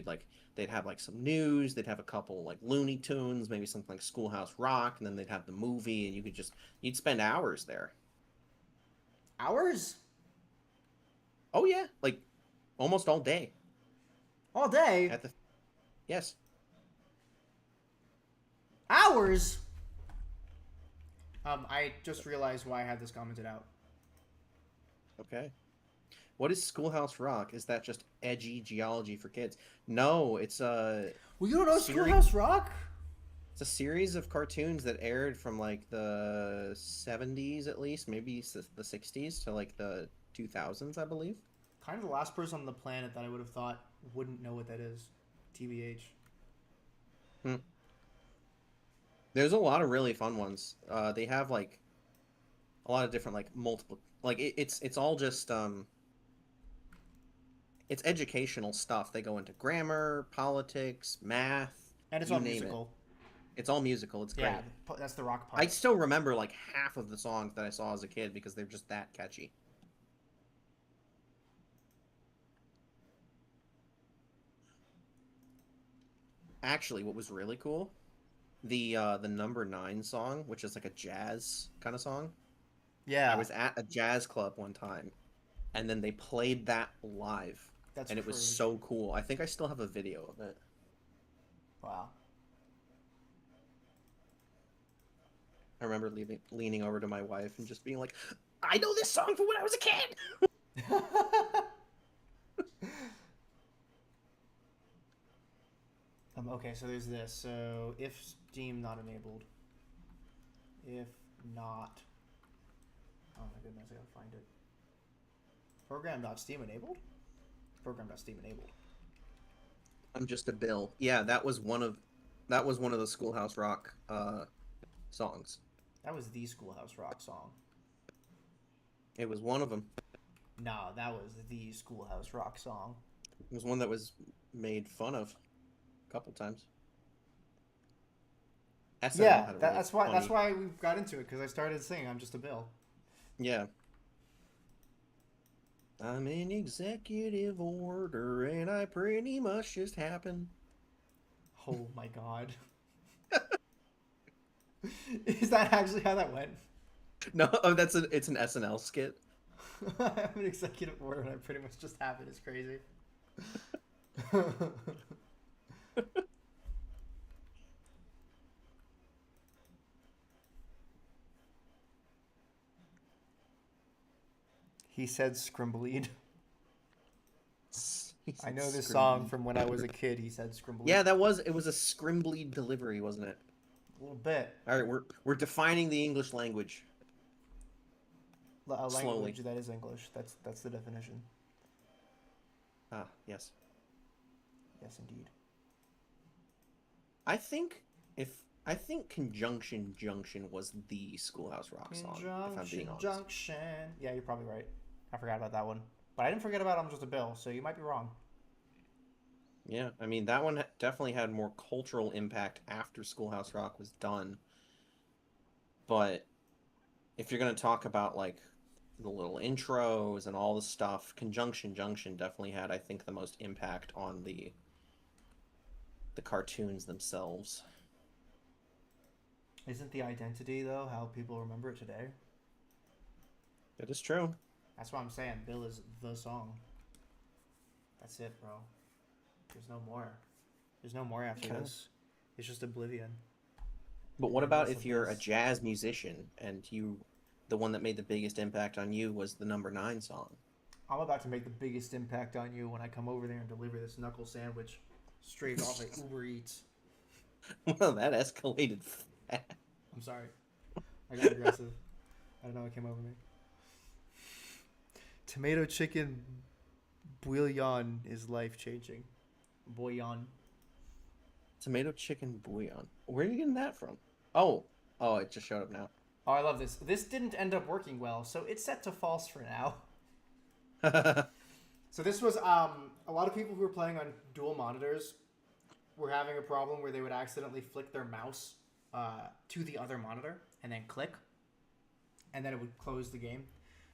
They'd have, like, some news. They'd have a couple, like, Looney Tunes, maybe something like Schoolhouse Rock, and then they'd have the movie, and you'd spend hours there. Hours? Oh, yeah. Like, almost all day. All day? Yes. Hours? I just realized why I had this commented out. Okay. What is Schoolhouse Rock? Is that just edgy geology for kids? No, it's a... Well, you don't know Schoolhouse Rock? It's a series of cartoons that aired from, like, the 70s, at least. Maybe the 60s to, like, the 2000s, I believe. Kind of the last person on the planet that I would have thought wouldn't know what that is. TBH. There's a lot of really fun ones. They have, like, a lot of different, like, multiple... Like, it's all just, it's educational stuff. They go into grammar, politics, math, And it's you all name musical. It's all musical. It's great. Yeah, that's the rock part. I still remember, like, half of the songs that I saw as a kid because they're just that catchy. Actually, what was really cool, the number 9 song, which is like a jazz kind of song. Yeah. I was at a jazz club one time, and then they played that live. And it was so cool. I think I still have a video of it. Wow. I remember leaning over to my wife and just being like, I know this song from when I was a kid! Okay, so there's this. So, if Steam not enabled. If not... Oh my goodness, I gotta find it. Program.steam enabled? Program.steam enabled. I'm just a bill. Yeah, that was one of the Schoolhouse Rock songs. That was the Schoolhouse Rock song. It was one of them. No, that was the Schoolhouse Rock song. It was one that was made fun of a couple times. SNL Yeah, had a that's really why we got into it, because I started singing I'm Just a Bill. Yeah. I'm in executive order, and I pretty much just happen. Oh my god. Is that actually how that went? No, it's an SNL skit. I'm an executive order and I pretty much just happen. It's crazy. He said scrimbleed. I know this song from when I was a kid. He said scrimbleed. Yeah, it was a scrimbly delivery, wasn't it? A little bit. All right, we're defining the English language. A language Slowly. that is English. That's the definition. Ah, yes. Yes, indeed. I think if I think Conjunction Junction was the Schoolhouse Rock song, if I'm being Conjunction honest. Junction. Yeah, you're probably right. I forgot about that one. But I didn't forget about I'm Just a Bill, so you might be wrong. Yeah, I mean, that one definitely had more cultural impact after Schoolhouse Rock was done. But if you're going to talk about, like, the little intros and all the stuff, Conjunction Junction definitely had, I think, the most impact on the cartoons themselves. Isn't the identity, though, how people remember it today? It is true. That's why I'm saying Bill is the song. That's it, bro. There's no more. There's no more after Okay. this. It's just oblivion. But what And about less if of you're a this. jazz musician and the one that made the biggest impact on you was the number 9 song? I'm about to make the biggest impact on you when I come over there and deliver this knuckle sandwich straight off at Uber Eats. Well, that escalated fast. I'm sorry. I got aggressive. I don't know what came over me. Tomato chicken bouillon is life changing. Bouillon. Tomato chicken bouillon. Where are you getting that from? Oh, it just showed up now. Oh, I love this. This didn't end up working well, so it's set to false for now. So this was a lot of people who were playing on dual monitors were having a problem where they would accidentally flick their mouse to the other monitor and then click, and then it would close the game.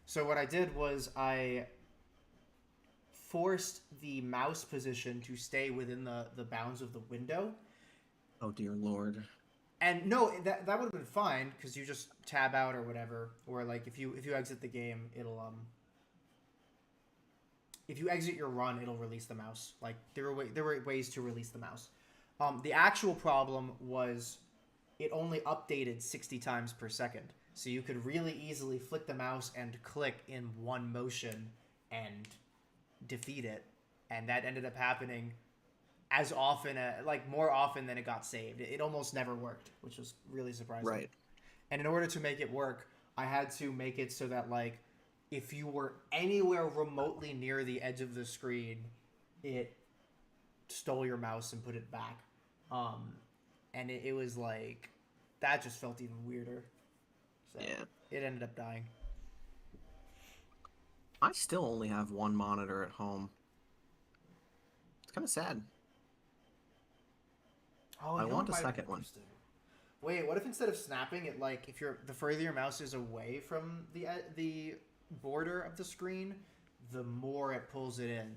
So what I did was I forced the mouse position to stay within the bounds of the window. Oh dear lord. And no, that would have been fine because you just tab out or whatever, or like if you exit the game, it'll if you exit your run, it'll release the mouse. Like there were ways to release the mouse. The actual problem was it only updated 60 times per second, so you could really easily flick the mouse and click in one motion and defeat it, and that ended up happening as often, like more often than it got saved. It almost never worked, which was really surprising. Right. And in order to make it work, I had to make it so that like if you were anywhere remotely near the edge of the screen, it stole your mouse and put it back. And it was like that just felt even weirder. So Yeah. it ended up dying. I still only have one monitor at home. It's kind of sad. Oh, I you know want what a might be second one. interesting? Wait, what if instead of snapping it, like if you're the further your mouse is away from the border of the screen, the more it pulls it in.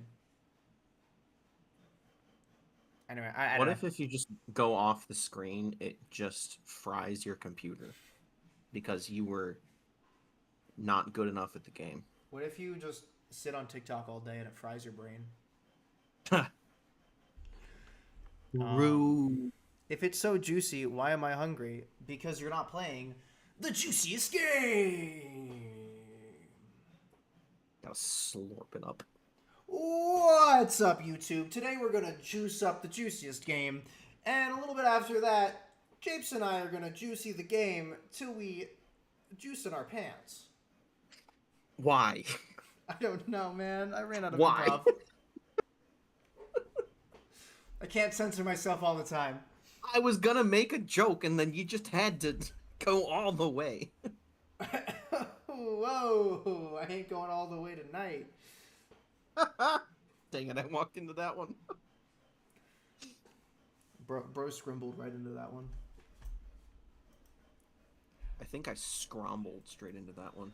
Anyway, I What don't know. if you just go off the screen, it just fries your computer because you were not good enough at the game? What if you just sit on TikTok all day and it fries your brain? Rude. If it's so juicy, why am I hungry? Because you're not playing the juiciest game. I was slurping up. What's up, YouTube? Today we're gonna juice up the juiciest game, and a little bit after that, Japes and I are gonna juicy the game till we juice in our pants. Why? I don't know, man. I ran out of Why? improv. I can't censor myself all the time. I was gonna make a joke and then you just had to go all the way. Whoa! I ain't going all the way tonight. Dang it, I walked into that one. Bro scrimbled right into that one. I think I scrambled straight into that one.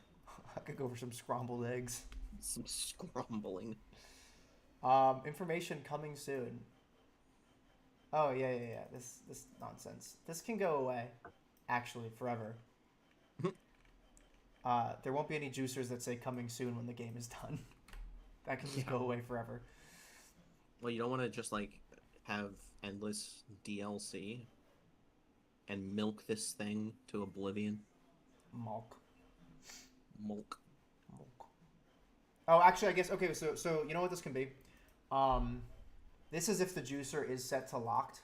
I could go for some scrambled eggs. Some scrambling. Information coming soon. Oh yeah. This nonsense. This can go away, actually, forever. There won't be any juicers that say coming soon when the game is done. That can just go away forever. Well, you don't want to just like have endless DLC and milk this thing to oblivion. Mulk. Milk. Oh, actually, I guess okay. So you know what this can be? This is if the juicer is set to locked.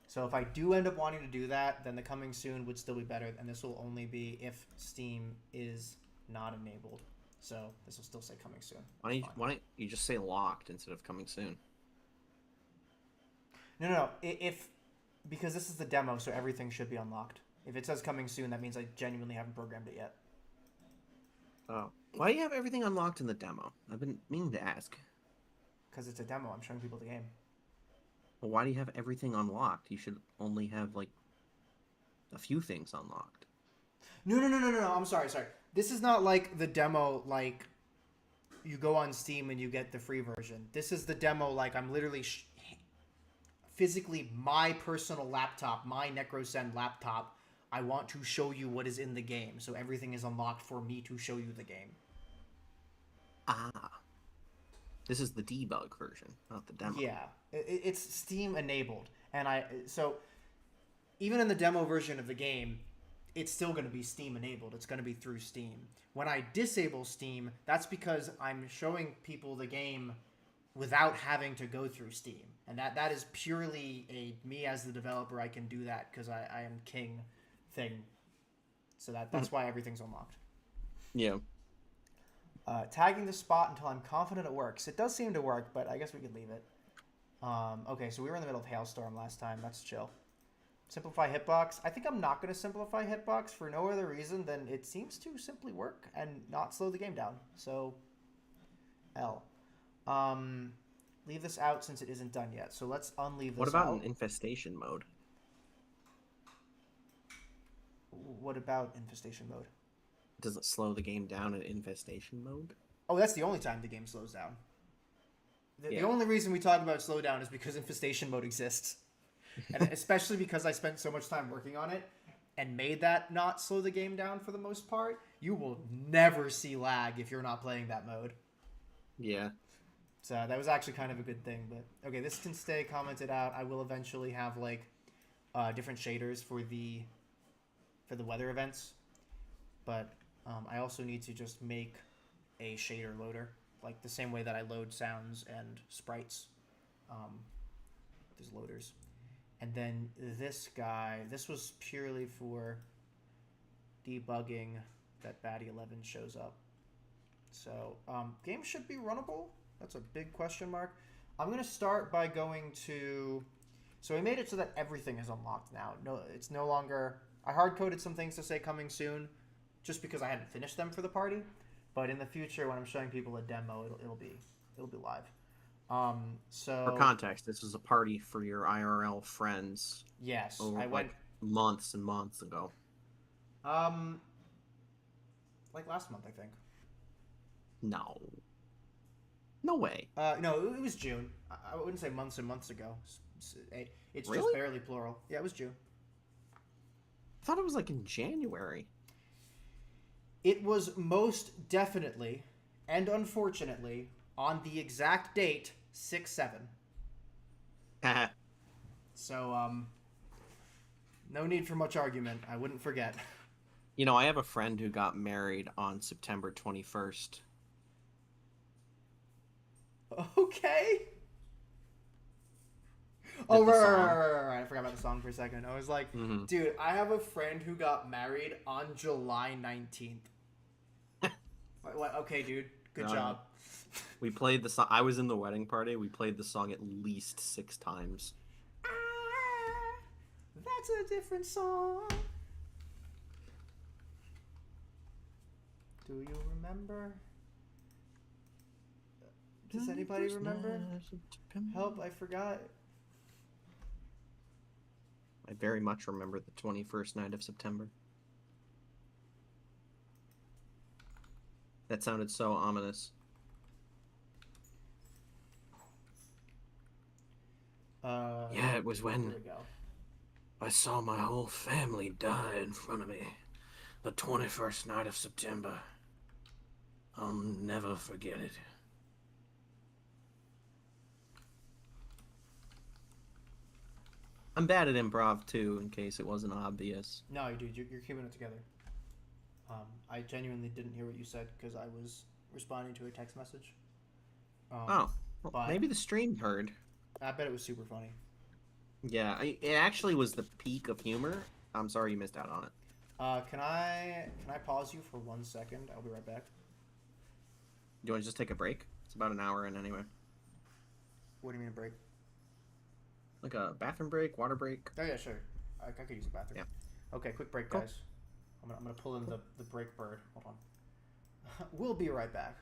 So if I do end up wanting to do that, then the coming soon would still be better, and this will only be if Steam is not enabled. So this will still say coming soon. Why don't you just say locked instead of coming soon? No. If Because this is the demo, so everything should be unlocked. If it says coming soon, that means I genuinely haven't programmed it yet. Oh. Why do you have everything unlocked in the demo? I've been meaning to ask. Because it's a demo, I'm showing people the game. Well, why do you have everything unlocked? You should only have, like, a few things unlocked. No, I'm sorry. This is not like the demo, like, you go on Steam and you get the free version. This is the demo, like, I'm literally physically, my personal laptop, my NecroSend laptop, I want to show you what is in the game. So everything is unlocked for me to show you the game. Ah. This is the debug version, not the demo. Yeah, it's Steam enabled. And so even in the demo version of the game, it's still going to be Steam enabled. It's going to be through Steam. When I disable Steam, that's because I'm showing people the game without having to go through Steam. And that is purely me as the developer, I can do that because I am king thing. So that's why everything's unlocked. Yeah. Tagging the spot until I'm confident it works. It does seem to work, but I guess we could leave it. Okay, so we were in the middle of Hailstorm last time. That's chill. Simplify hitbox. I think I'm not going to simplify hitbox for no other reason than it seems to simply work and not slow the game down. So, L. Leave this out since it isn't done yet. So let's unleave this out. What about an infestation mode? What about infestation mode? Does it slow the game down in infestation mode? Oh, that's the only time the game slows down. The only reason we talk about slowdown is because infestation mode exists. And especially because I spent so much time working on it and made that not slow the game down for the most part, you will never see lag if you're not playing that mode. Yeah. So that was actually kind of a good thing. But okay, this can stay commented out. I will eventually have like different shaders for the weather events. But I also need to just make a shader loader, like the same way that I load sounds and sprites. There's loaders. And then this guy, this was purely for debugging that Batty 11 shows up. So, game should be runnable. That's a big question mark. I'm going to start by going to... So I made it so that everything is unlocked now. No, it's no longer... I hard-coded some things to say coming soon, just because I hadn't finished them for the party. But in the future, when I'm showing people a demo, it'll be live. So for context, this was a party for your IRL friends. Yes, over, I went months and months ago. Like last month, I think. No way. No, it was June. I wouldn't say months and months ago. It's Really? just barely plural. Yeah, it was June. I thought it was like in January. It was most definitely and unfortunately on the exact date 6/7. So no need for much argument. I wouldn't forget. You know, I have a friend who got married on September 21st. Okay. The Right. song. I forgot about the song for a second. I was like, dude, I have a friend who got married on July 19th. What? Okay, dude. Good job. We played the song. I was in the wedding party. We played the song at least 6 times. That's a different song. Do you remember? Does anybody remember? Help, I forgot. I very much remember the 21st night of September. That sounded so ominous. Yeah, it was when Here we go. I saw my whole family die in front of me. The 21st night of September. I'll never forget it. I'm bad at improv too, in case it wasn't obvious. No, dude, you're keeping it together. I genuinely didn't hear what you said because I was responding to a text message. Well, but- maybe the stream heard. I bet it was super funny. Yeah, it actually was the peak of humor. I'm sorry you missed out on it. Can I pause you for 1 second? I'll be right back. Do you want to just take a break? It's about an hour in anyway. What do you mean a break? Like a bathroom break, water break. Oh yeah, sure. I could use the bathroom. Yeah. Okay, quick break, Cool. guys. I'm gonna pull in the break bird. Hold on. We'll be right back.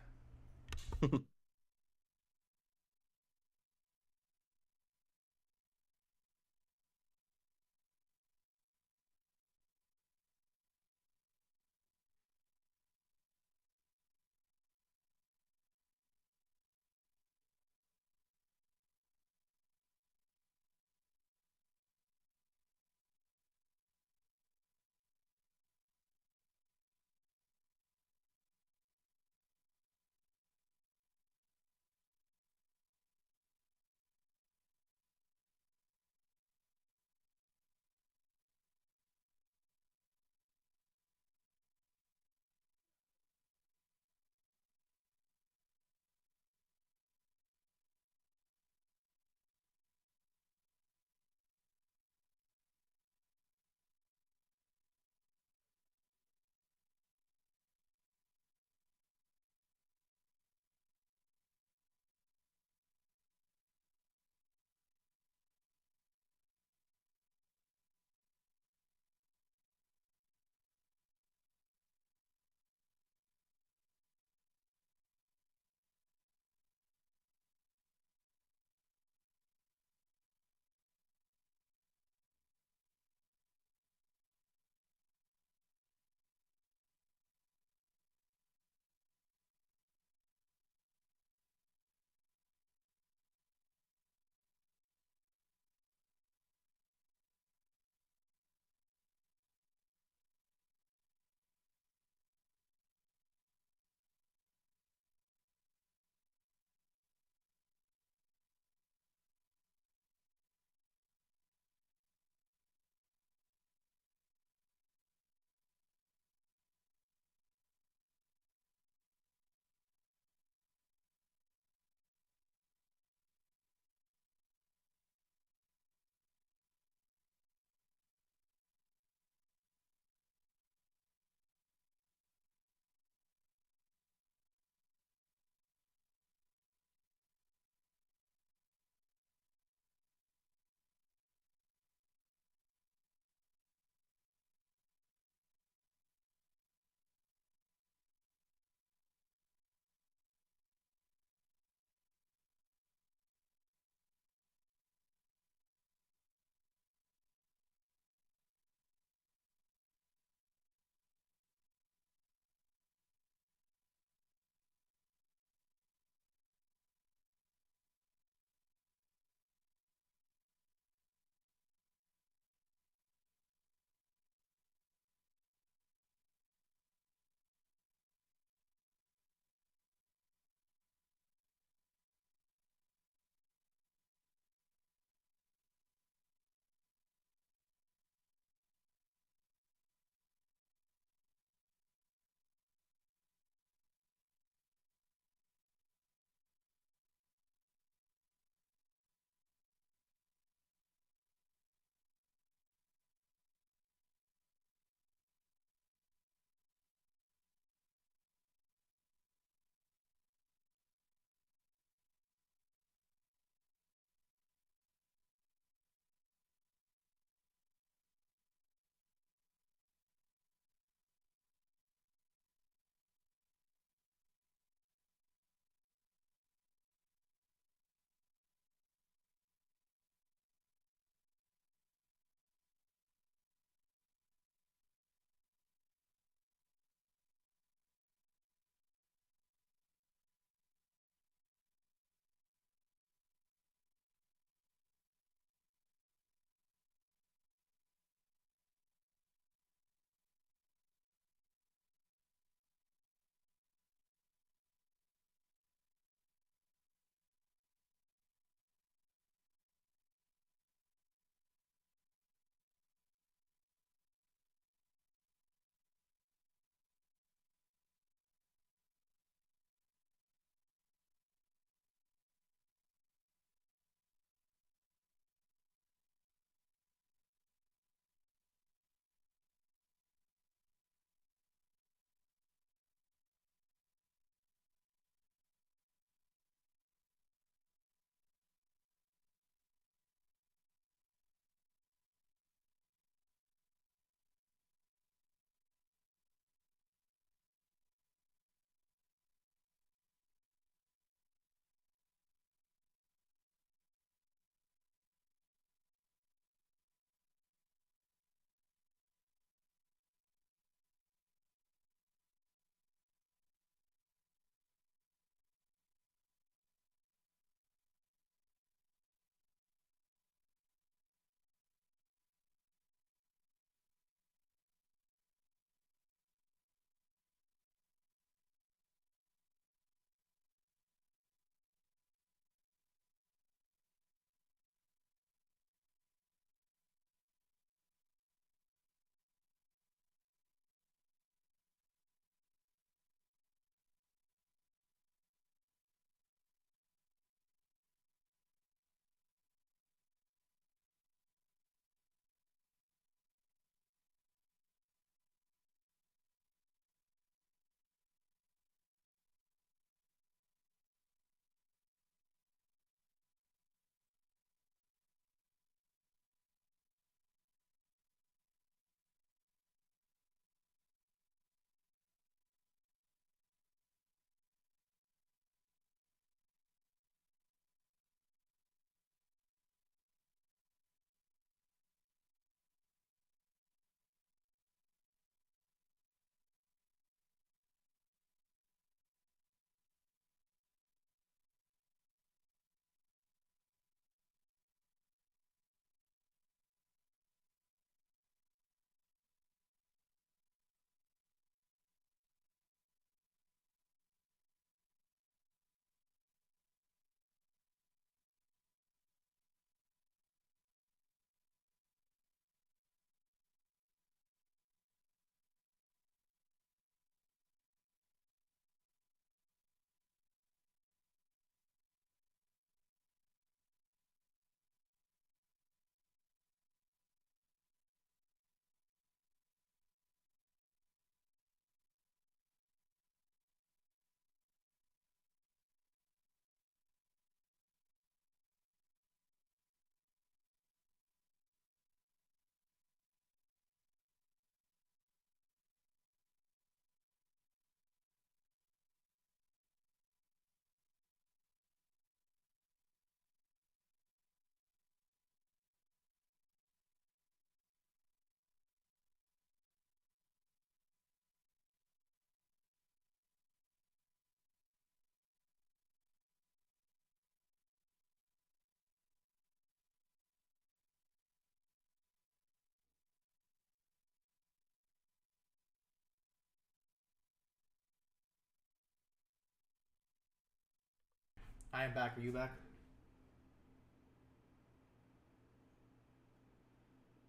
I am back. Are you back?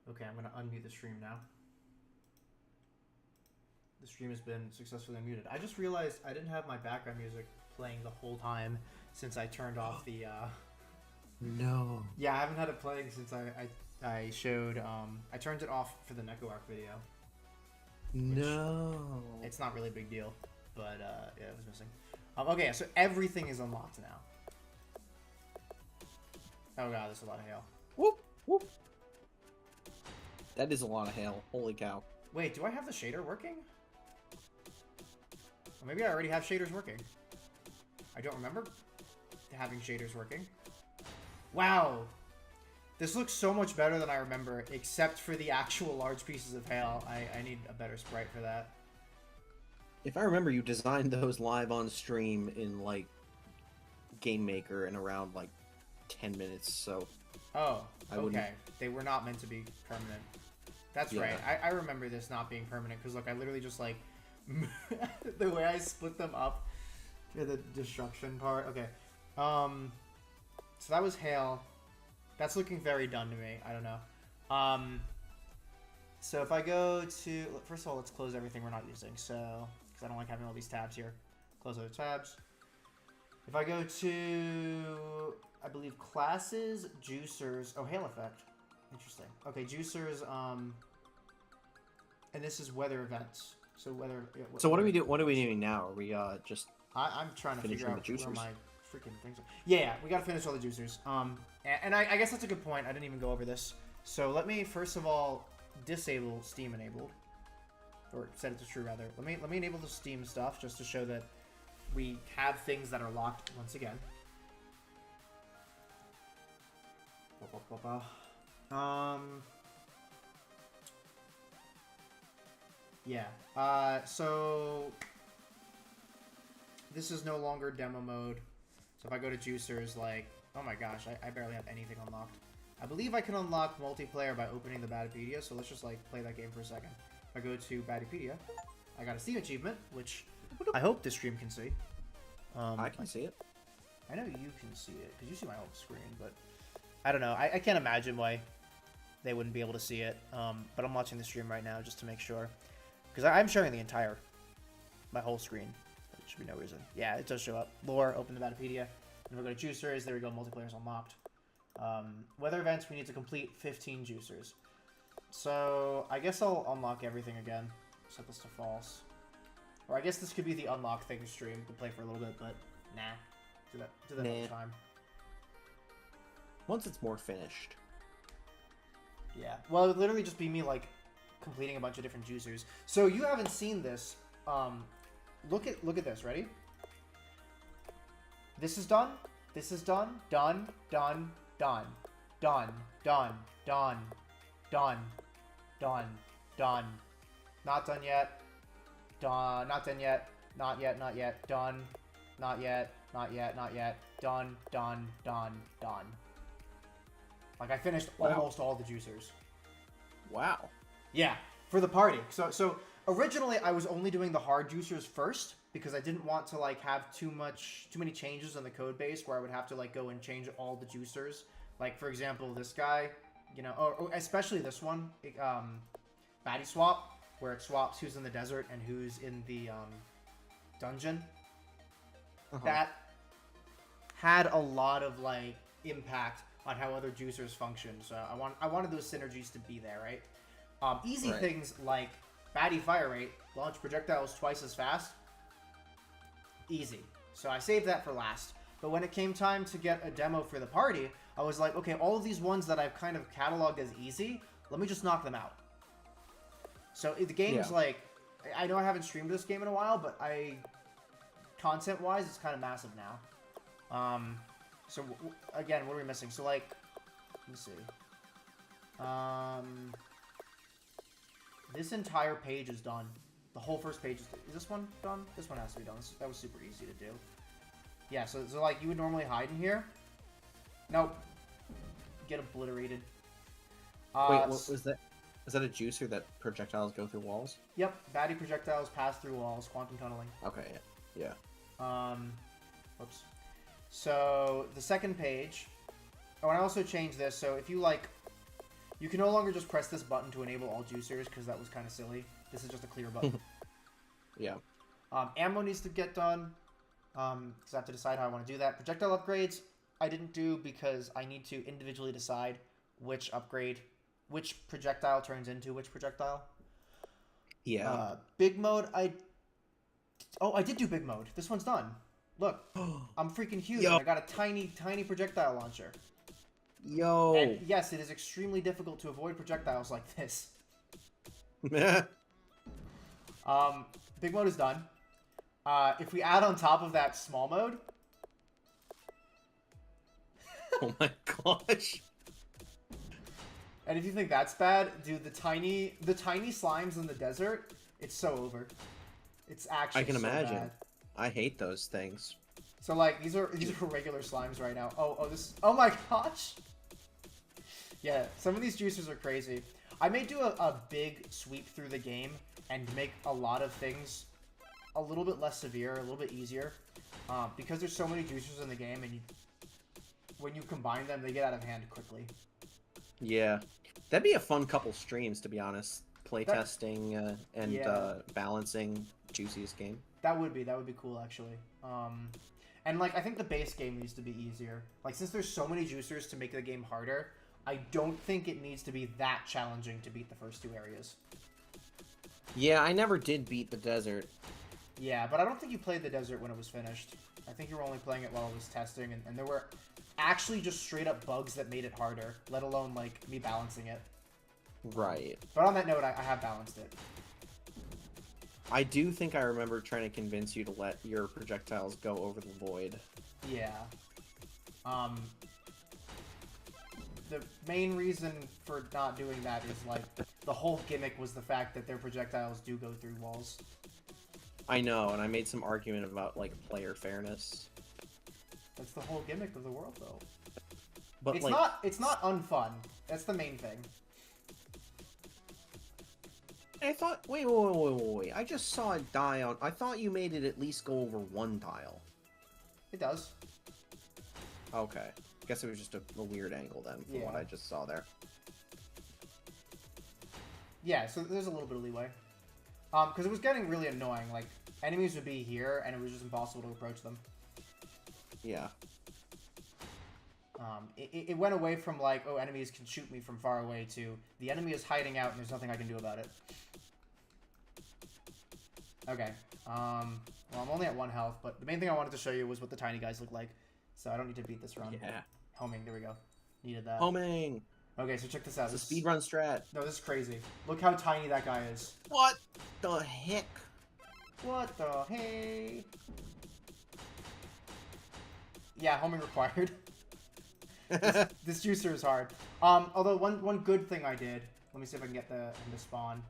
Okay, I'm gonna unmute the stream now. The stream has been successfully unmuted. I just realized I didn't have my background music playing the whole time since I turned off the. No. Yeah, I haven't had it playing since I showed. I turned it off for the Neko Arc video. No. It's not really a big deal, but yeah, it was missing. Okay, so everything is unlocked now. Oh god, there's a lot of hail. Whoop whoop. That is a lot of hail. Holy cow. Wait, do I have the shader working? Or maybe I already have shaders working. I don't remember having shaders working. Wow! This looks so much better than I remember, except for the actual large pieces of hail. I need a better sprite for that. If I remember, you designed those live on stream in, like, Game Maker in around, like, 10 minutes, so... Oh, I wouldn't- okay. They were not meant to be permanent. That's Yeah. right. I remember this not being permanent, because, look, I literally just, like... the way I split them up for the destruction part. Okay. So that was hail. That's looking very done to me. I don't know. So if I go to... First of all, let's close everything we're not using, so... Because I don't like having all these tabs here. Close other tabs. If I go to... I believe classes, juicers... Oh, hail effect. Interesting. Okay, juicers, and this is weather events. So weather... Yeah, So what are we doing? What are we doing now? Are we I'm I'm trying to figure finishing out the where juicers? my freaking things are. Yeah, we gotta finish all the juicers. And I guess that's a good point. I didn't even go over this. So let me first of all disable Steam enabled, or set it to true rather. Let me enable the Steam stuff just to show that we have things that are locked once again. Yeah. So this is no longer demo mode. So if I go to juicers, like, oh my gosh, I barely have anything unlocked. I believe I can unlock multiplayer by opening the Batipedia, so let's just, like, play that game for a second. If I go to Batipedia, I got a Steam achievement, which I hope this stream can see. I can see it. I know you can see it, because you see my whole screen, but I don't know. I can't imagine why they wouldn't be able to see it, but I'm watching the stream right now just to make sure. Because I'm showing my whole screen. There should be no reason. Yeah, it does show up. Lore, open the Batipedia. And we're going to juicers. There we go, multiplayer's unlocked. Weather events, we need to complete 15 juicers. So, I guess I'll unlock everything again. Set this to false. Or I guess this could be the unlock thing stream. We could play for a little bit, but nah. Do that Nah. another time. Once it's more finished. Yeah. Well, it would literally just be me, like, completing a bunch of different juicers. So you haven't seen this. Look at this. Ready? This is done. This is done. Done. Done. Done. Done. Done. Done. Done. Done. Done. Not done yet. Done. Not done yet. Not yet. Not yet. Done. Not yet. Not yet. Not yet. Done. Done. Done. Done. Like, I finished almost all the juicers. Wow. Yeah, for the party. So originally I was only doing the hard juicers first because I didn't want to, like, have too many changes in the code base where I would have to, like, go and change all the juicers. Like, for example, this guy, you know, or especially this one, Batty Swap, where it swaps who's in the desert and who's in the dungeon. That had a lot of, like, impact on how other juicers function. So I wanted those synergies to be there, right? Easy Right. things like Batty Fire Rate, launch projectiles twice as fast. Easy. So I saved that for last. But when it came time to get a demo for the party, I was like, okay, all of these ones that I've kind of cataloged as easy, let me just knock them out. So the game's like, I know I haven't streamed this game in a while, but content-wise, it's kind of massive now. So again, what are we missing? So, like, let me see. This entire page is done. The whole first page is this one done? This one has to be done. That was super easy to do. Yeah, so like, you would normally hide in here. Nope. Get obliterated. Wait, what was that? Is that a juicer that projectiles go through walls? Yep, Batty projectiles pass through walls, quantum tunneling. Okay, yeah. Whoops. So the second page. Oh, and I also changed this. So if you like, you can no longer just press this button to enable all juicers because that was kind of silly. This is just a clear button. Yeah. Ammo needs to get done. Because I have to decide how I want to do that. Projectile upgrades, I didn't do because I need to individually decide which projectile turns into which projectile. Yeah. Big mode, I did do big mode. This one's done. Look, I'm freaking huge. Yo. And I got a tiny, tiny projectile launcher. Yo. And yes, it is extremely difficult to avoid projectiles like this. Big mode is done. If we add on top of that small mode... Oh my gosh. And if you think that's bad, dude, the tiny slimes in the desert, it's so over. It's actually I can so imagine. bad. I hate those things. So like these are regular slimes right now. Oh my gosh. Yeah, some of these juicers are crazy. I may do a big sweep through the game and make a lot of things a little bit less severe, a little bit easier, because there's so many juicers in the game, and when you combine them, they get out of hand quickly. Yeah, that'd be a fun couple streams, to be honest. Playtesting and balancing Juiciest game. That would be cool actually. And like I think the base game needs to be easier. Like since there's so many juicers to make the game harder, I don't think it needs to be that challenging to beat the first two areas. Yeah, I never did beat the desert. Yeah, but I don't think you played the desert when it was finished. I think you were only playing it while it was testing, and there were actually just straight up bugs that made it harder, let alone like me balancing it. Right. But on that note, I have balanced it. I do think I remember trying to convince you to let your projectiles go over the void. Yeah. The main reason for not doing that is like the whole gimmick was the fact that their projectiles do go through walls. I know, and I made some argument about like player fairness. That's the whole gimmick of the world, though. But it's not unfun. That's the main thing. I thought, wait. I just saw it die on. I thought you made it at least go over one tile. It does. Okay. Guess it was just a weird angle then, from what I just saw there. Yeah, so there's a little bit of leeway. Because it was getting really annoying. Like, enemies would be here, and it was just impossible to approach them. Yeah. It went away from, like, oh, enemies can shoot me from far away, to the enemy is hiding out, and there's nothing I can do about it. Okay. Well, I'm only at 1 health, but the main thing I wanted to show you was what the tiny guys look like. So I don't need to beat this run. Yeah. Homing, there we go. Needed that. Homing! Okay, so check this out. It's a speedrun strat. No, this is crazy. Look how tiny that guy is. What the heck? What the hey? Yeah, homing required. this juicer is hard. Although one good thing I did. Let me see if I can get him to spawn.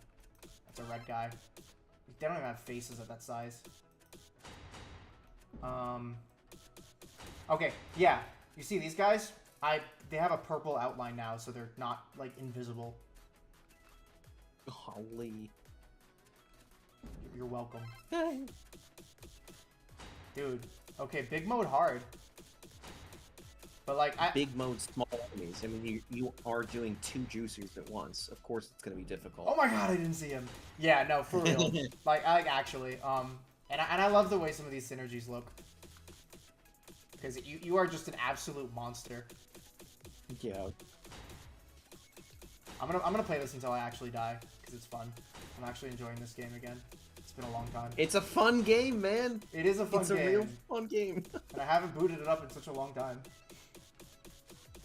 That's a red guy. They don't even have faces at that size. Okay, yeah. You see these guys? They have a purple outline now, so they're not like invisible. Golly. You're welcome. Dude. Okay, big mode hard. But like big mode small enemies. I mean, you are doing 2 juicers at once. Of course, it's gonna be difficult. Oh my god, I didn't see him. Yeah, no, for real. like actually, and I love the way some of these synergies look. Because you are just an absolute monster. Yeah. I'm gonna play this until I actually die because it's fun. I'm actually enjoying this game again. It's been a long time. It's a fun game, man. It is a fun game. It's a real fun game. And I haven't booted it up in such a long time.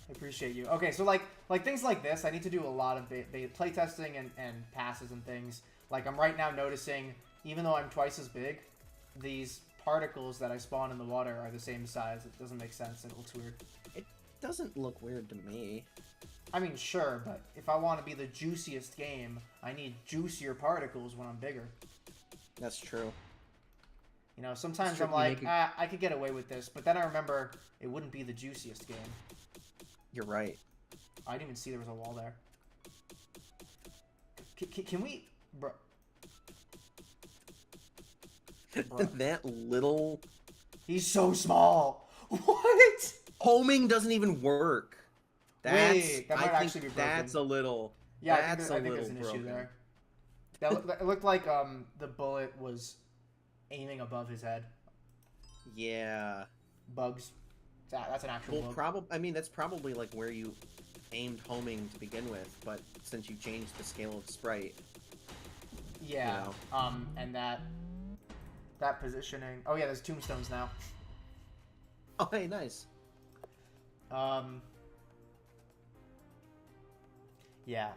I appreciate you. Okay, so like things like this, I need to do a lot of playtesting and passes and things. Like I'm right now noticing, even though I'm twice as big, these particles that I spawn in the water are the same size. It doesn't make sense. It looks weird. It doesn't look weird to me. I mean, sure, but if I want to be the juiciest game, I need juicier particles when I'm bigger. That's true. You know, sometimes I'm like, I could get away with this, but then I remember it wouldn't be the juiciest game. You're right. I didn't even see there was a wall there. Can we... Bro. That little... He's so small! What? Homing doesn't even work. Wait, that might I actually be think broken. that's a little. Yeah, that's I think there's an issue there. It looked like the bullet was aiming above his head. Yeah. Bugs. That's an actual bug. Well, I mean, that's probably like where you aimed homing to begin with, but since you changed the scale of sprite. Yeah. You know. And that positioning. Oh yeah, there's tombstones now. Oh, hey, nice. Yeah.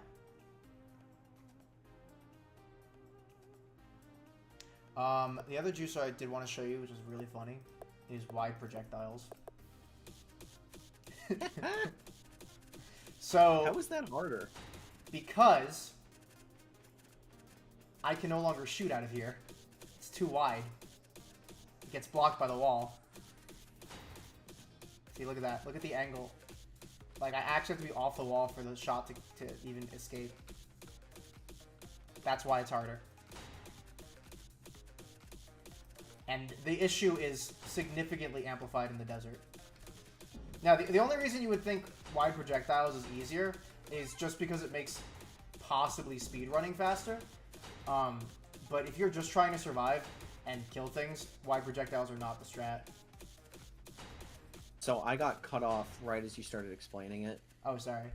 The other juicer I did want to show you, which is really funny, is wide projectiles. So how is that harder? Because I can no longer shoot out of here. It's too wide. It gets blocked by the wall. See, look at that. Look at the angle. Like, I actually have to be off the wall for the shot to even escape. That's why it's harder. And the issue is significantly amplified in the desert. Now, the only reason you would think wide projectiles is easier is just because it makes possibly speedrunning faster. But if you're just trying to survive and kill things, wide projectiles are not the strat. So I got cut off right as you started explaining it. Oh, sorry.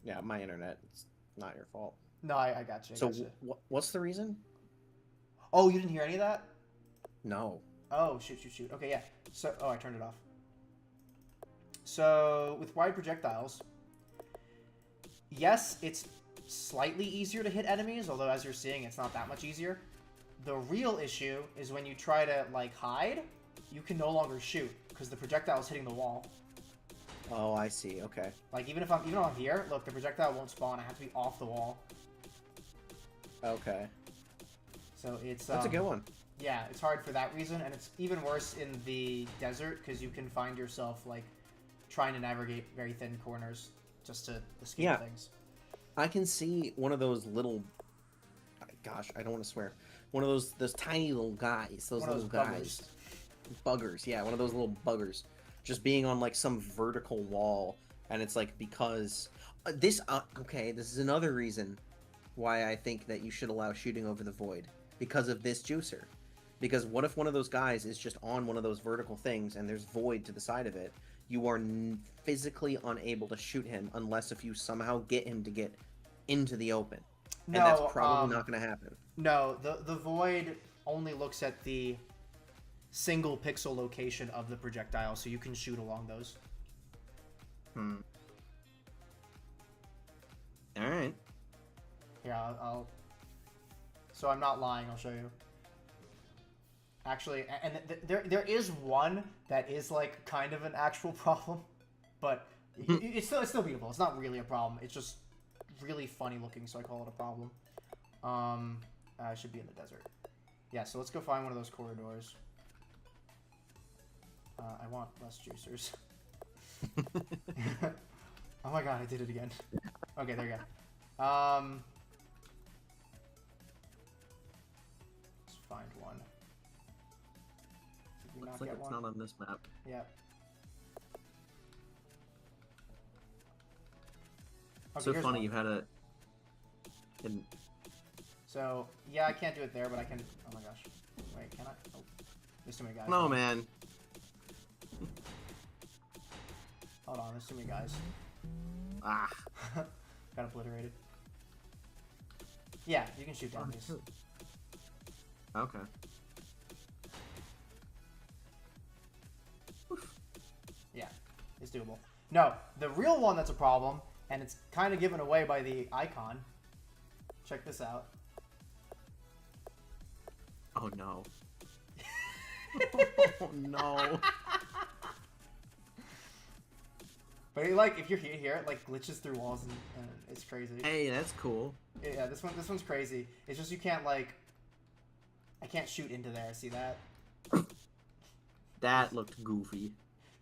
Yeah, my internet. It's not your fault. No, I got you. So what's the reason? Oh, you didn't hear any of that? No. Oh, shoot. Okay, yeah. So, oh, I turned it off. So, with wide projectiles, yes, it's slightly easier to hit enemies, although as you're seeing, it's not that much easier. The real issue is when you try to, like, hide, you can no longer shoot, because the projectile is hitting the wall. Oh, I see. Okay. Like, even if I'm here, look, the projectile won't spawn. I have to be off the wall. Okay. So it's... That's a good one. Yeah, it's hard for that reason, and it's even worse in the desert, because you can find yourself, like, trying to navigate very thin corners just to escape things. I can see one of those little... Gosh, I don't want to swear. One of those tiny little guys. Those little guys. Buggers. Yeah, one of those little buggers. Just being on, like, some vertical wall, and it's, like, because... okay, this is another reason why I think that you should allow shooting over the void. Because of this juicer. Because what if one of those guys is just on one of those vertical things and there's void to the side of it? You are physically unable to shoot him unless if you somehow get him to get into the open. And that's probably not going to happen. No, the void only looks at the single pixel location of the projectile, so you can shoot along those. Alright. Here, I'll... So I'm not lying, I'll show you. Actually, and there is one that is, like, kind of an actual problem, but it's still beautiful. It's not really a problem. It's just really funny looking, so I call it a problem. I should be in the desert. Yeah, so let's go find one of those corridors. I want less juicers. Oh my god, I did it again. Okay, there you go. Let's find one. Looks like it's not on this map. Yeah. Okay, so funny, you had a... So, yeah, I can't do it there, but I can... Oh my gosh. Wait, can I? Oh, there's too many guys. No, man. Hold on, there's too many guys. Ah. Got obliterated. Yeah, you can shoot down these. Okay. Yeah, it's doable. No, the real one that's a problem, and it's kind of given away by the icon. Check this out. Oh no. Oh no. But like, if you're here, it like glitches through walls and it's crazy. Hey, that's cool. Yeah, this one's crazy. It's just you can't like, I can't shoot into there. See that? That looked goofy.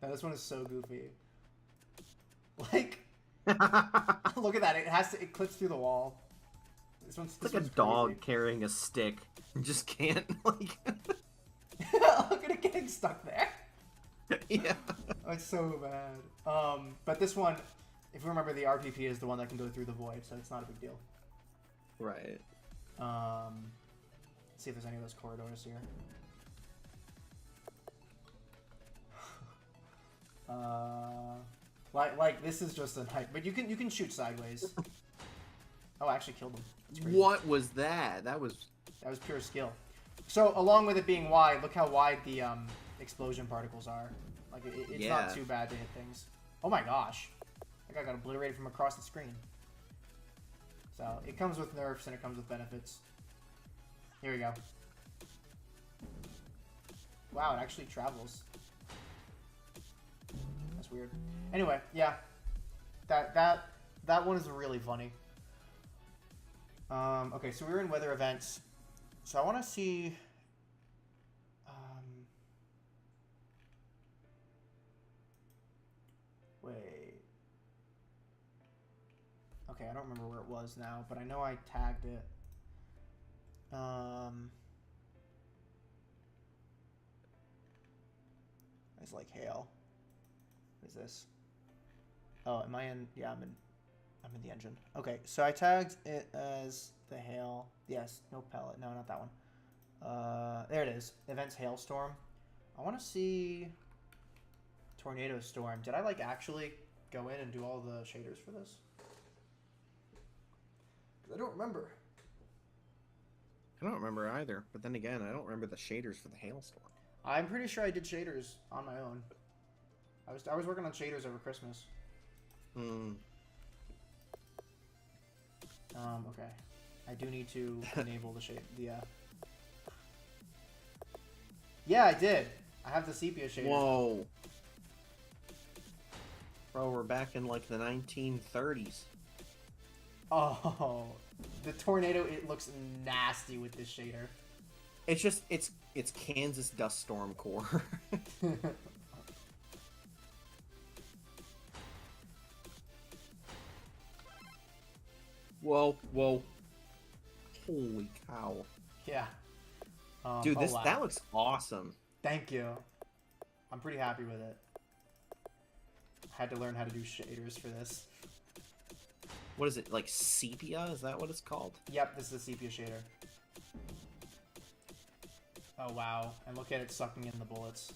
No, this one is so goofy. Like, look at that. It clips through the wall. This one's like a dog carrying a stick. You just can't like. Look at it getting stuck there. Yeah. It's so bad. But this one, if you remember, the RPP is the one that can go through the void, so it's not a big deal. Right. Let's see if there's any of those corridors here. Like this is just a hype, but you can shoot sideways. Oh, I actually killed him. That's crazy. What was that? That was pure skill. So along with it being wide, look how wide the explosion particles are. Like it's not too bad to hit things. Oh my gosh, that guy got obliterated from across the screen. So it comes with nerfs and it comes with benefits. Here we go. Wow, it actually travels. That's weird. Anyway, yeah, that one is really funny. Okay, so we're in weather events. So I want to see. Wait. Okay, I don't remember where it was now, but I know I tagged it. It's like hail. What is this? Oh, am I in? Yeah, I'm in the engine. Okay, so I tagged it as the hail. Yes, no pellet. No, not that one. There it is. Events hailstorm. I want to see tornado storm. Did I like actually go in and do all the shaders for this? Because I don't remember. I don't remember either. But then again, I don't remember the shaders for the hailstorm. I'm pretty sure I did shaders on my own. I was working on shaders over Christmas. Okay. I do need to enable the shade. Yeah, I did. I have the sepia shader. Whoa. Bro, we're back in like the 1930s. Oh, the tornado, it looks nasty with this shader. It's just, it's Kansas Dust Storm Core. Whoa, whoa. Holy cow. Yeah. Dude, wow. that looks awesome. Thank you. I'm pretty happy with it. I had to learn how to do shaders for this. What is it, like sepia? Is that what it's called? Yep, this is a sepia shader. Oh wow, and look at it sucking in the bullets.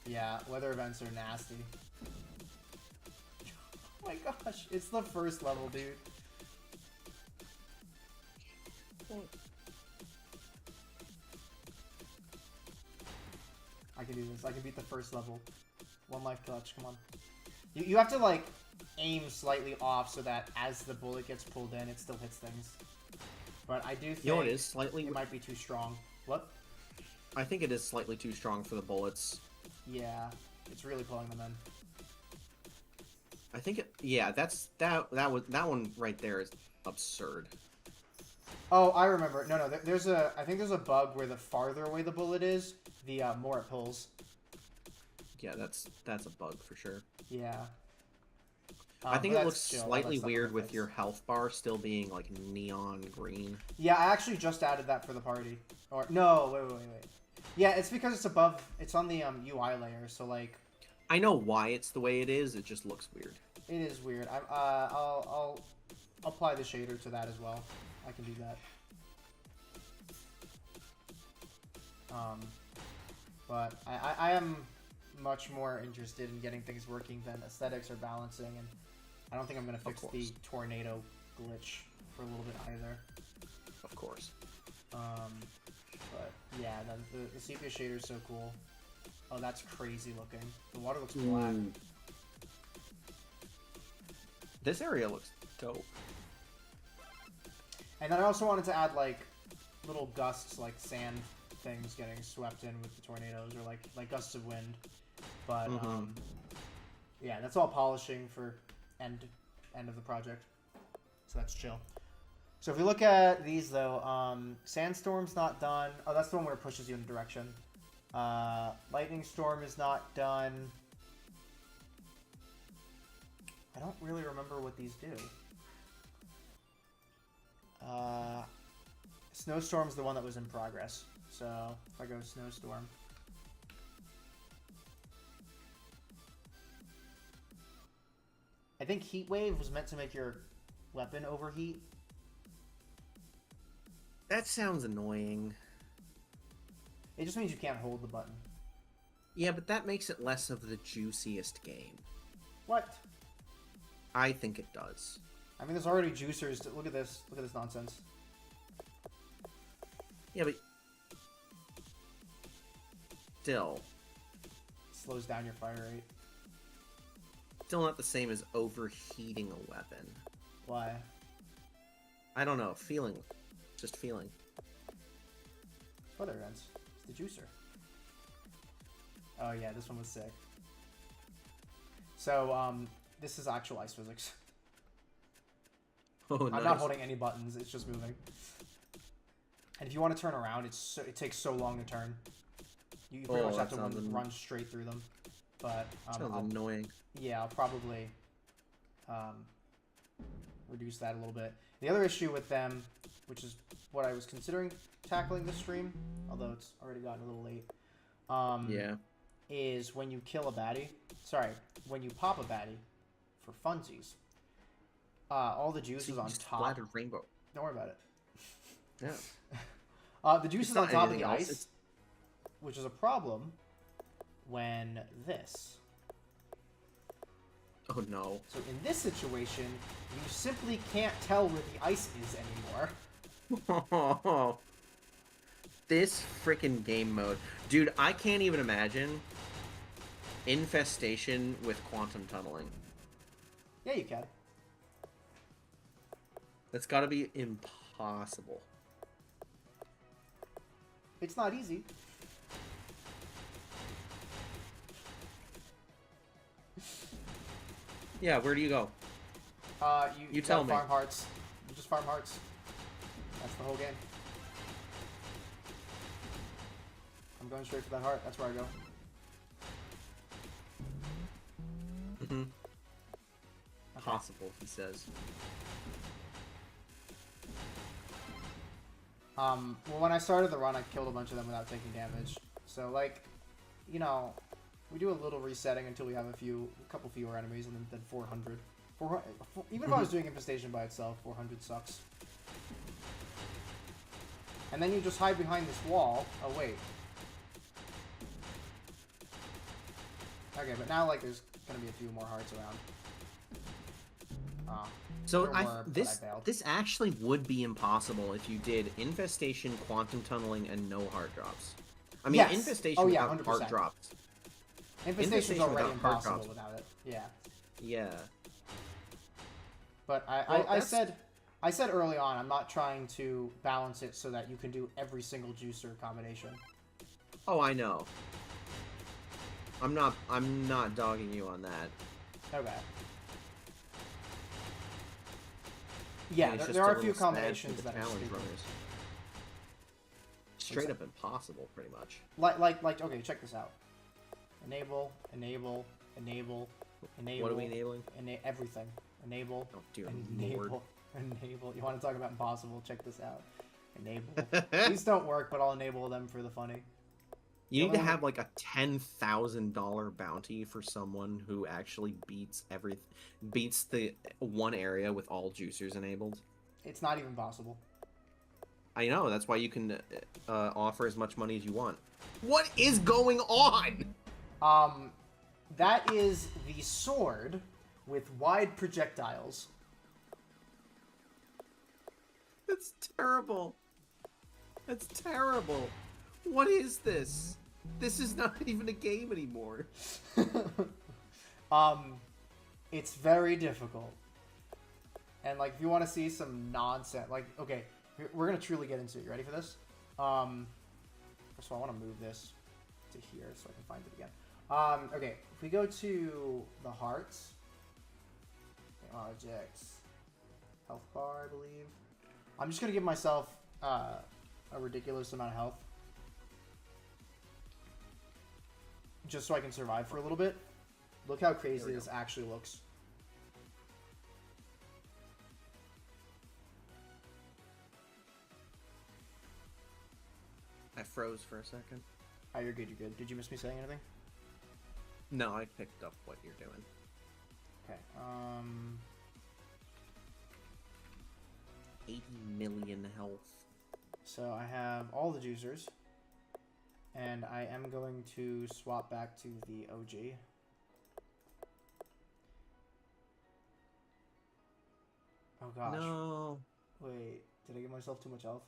Yeah, weather events are nasty. Oh my gosh, it's the first level, dude. I can do this. I can beat the first level. One life clutch, come on. You have to, like, aim slightly off so that as the bullet gets pulled in, it still hits things. But I do think You know, it is slightly... it might be too strong. What? I think it is slightly too strong for the bullets. Yeah, it's really pulling them in. I think it... Yeah, that one right there is absurd. Oh, I remember. No, there's a... I think there's a bug where the farther away the bullet is, the more it pulls. Yeah, that's a bug for sure. Yeah. I think it looks slightly weird with your health bar still being like neon green. Yeah, I actually just added that for the party. Or no, wait. Yeah, it's because it's above. It's on the UI layer, so like. I know why it's the way it is. It just looks weird. It is weird. I'll apply the shader to that as well. I can do that. But I am much more interested in getting things working than aesthetics or balancing, and I don't think I'm gonna fix the tornado glitch for a little bit either. Of course. But yeah, the sepia shader is so cool. Oh, that's crazy looking. The water looks black. This area looks dope. And then I also wanted to add like little gusts, like sand things getting swept in with the tornadoes, or like gusts of wind. But yeah, that's all polishing for end of the project. So that's chill. So if we look at these though, Sandstorm's not done. Oh, that's the one where it pushes you in a direction. Lightning Storm is not done. I don't really remember what these do. Snowstorm's the one that was in progress. So if I go snowstorm. I think heat wave was meant to make your weapon overheat. That sounds annoying. It just means you can't hold the button. Yeah, but that makes it less of the juiciest game. What? I think it does. I mean, there's already juicers. Look at this. Look at this nonsense. Yeah, but still, Slows down your fire rate. still not the same as overheating a weapon. Why? I don't know. Feeling. Just feeling. Weather events. It's the juicer. Oh yeah, this one was sick. So, this is actual ice physics. Oh, I'm not holding any buttons, it's just moving. And if you want to turn around, it takes so long to turn. You pretty much have to run straight through them. But, sounds annoying. yeah, I'll probably reduce that a little bit. The other issue with them, which is what I was considering tackling this stream, although it's already gotten a little late, Yeah. is when you kill a baddie, when you pop a baddie for funsies, all the juice is on top. Splattered rainbow. Don't worry about it. Yeah. The juice It's is on not top of the anything else, ice, it's- which is a problem when this. Oh no. So in this situation, you simply can't tell where the ice is anymore. This freaking game mode. Dude, I can't even imagine Infestation with quantum tunneling. Yeah, you can. That's gotta be impossible. It's not easy. Yeah, where do you go? You tell gotta me. farm hearts. You just farm hearts. That's the whole game. I'm going straight for that heart. That's where I go. Mm-hmm. Okay. Possible, he says. Well, when I started the run, I killed a bunch of them without taking damage. So, like, you know, we do a little resetting until we have a couple fewer enemies, and then 400. Even if I was doing Infestation by itself, 400 sucks. And then you just hide behind this wall. Oh, wait. Okay, but now, like, there's gonna be a few more hearts around. So There were, but I bailed. this actually would be impossible if you did Infestation, Quantum Tunneling, and no heart drops. I mean, Yes. Infestation Oh, yeah, without heart 100%. drops. Infestation's Infestation already without heart impossible drops. without it. Yeah. Yeah. But Well, I said early on, I'm not trying to balance it so that you can do every single juicer combination. Oh, I know. I'm not dogging you on that. Okay. Yeah, It's just there are a little few sad combinations for the that are challenge stupid. runners. Straight up impossible, pretty much. Like, okay, check this out. Enable, enable, enable, enable. What are we enabling? Everything. Enable, Oh, dear enable, lord. enable. You want to talk about impossible? Check this out. Enable. These don't work, but I'll enable them for the funny. You need to only- have like a $10,000 bounty for someone who actually beats the one area with all juicers enabled. It's not even possible. I know, that's why you can offer as much money as you want. What is going on? That is the sword with wide projectiles. That's terrible. That's terrible. What is this? This is not even a game anymore. It's very difficult. And, like, if you want to see some nonsense, like, okay, we're going to truly get into it. You ready for this? First of all, I want to move this to here so I can find it again. Okay, if we go to the hearts, objects, health bar, I believe. I'm just going to give myself a ridiculous amount of health. Just so I can survive for a little bit. Look how crazy this actually looks. I froze for a second. Oh, you're good, you're good. Did you miss me saying anything? No, I picked up what you're doing. Okay, 80 million health. so I have all the juicers. And I am going to swap back to the OG. Oh gosh. No. Wait, did I give myself too much health?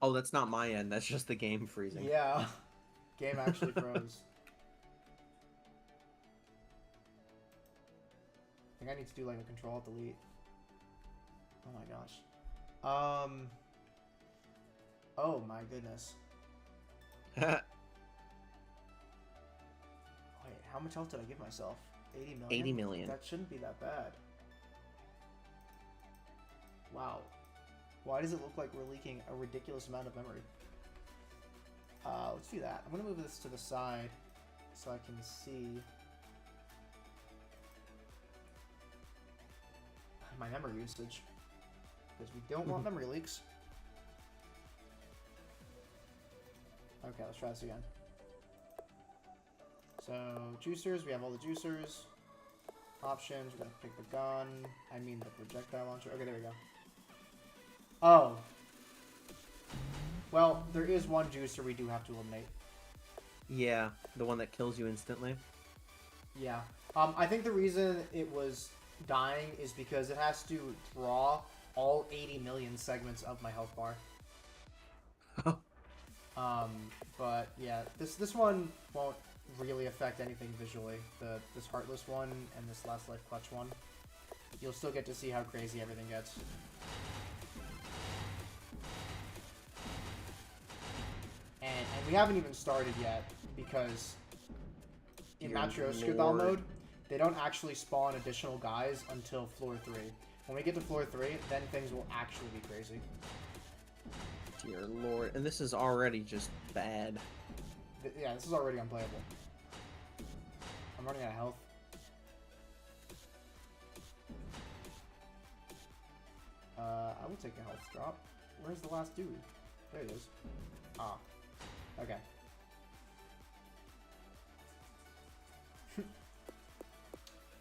Oh, that's not my end. That's just the game freezing. Yeah. Game actually froze. I think I need to do like a control-delete. Oh my gosh. Oh my goodness. Wait, how much health did I give myself? 80 million? 80 million. That shouldn't be that bad. Wow. Why does it look like we're leaking a ridiculous amount of memory? Let's do that. I'm going to move this to the side so I can see my memory usage. Because we don't want memory leaks. Okay, let's try this again. So, juicers, we have all the juicers. Options, we're going to pick the gun. I mean the projectile launcher. Okay, there we go. Oh. Well, there is one juicer we do have to eliminate. Yeah, the one that kills you instantly. Yeah. I think the reason it was dying is because it has to draw all 80 million segments of my health bar. But yeah, this one won't really affect anything visually. This Heartless one and this Last Life Clutch one. You'll still get to see how crazy everything gets. And we haven't even started yet because in Matryoshka doll mode, they don't actually spawn additional guys until floor 3. When we get to floor 3, then things will actually be crazy. Dear lord. And this is already just bad. Yeah, this is already unplayable. I'm running out of health. I will take a health drop. Where's the last dude? There he is. Ah. Okay.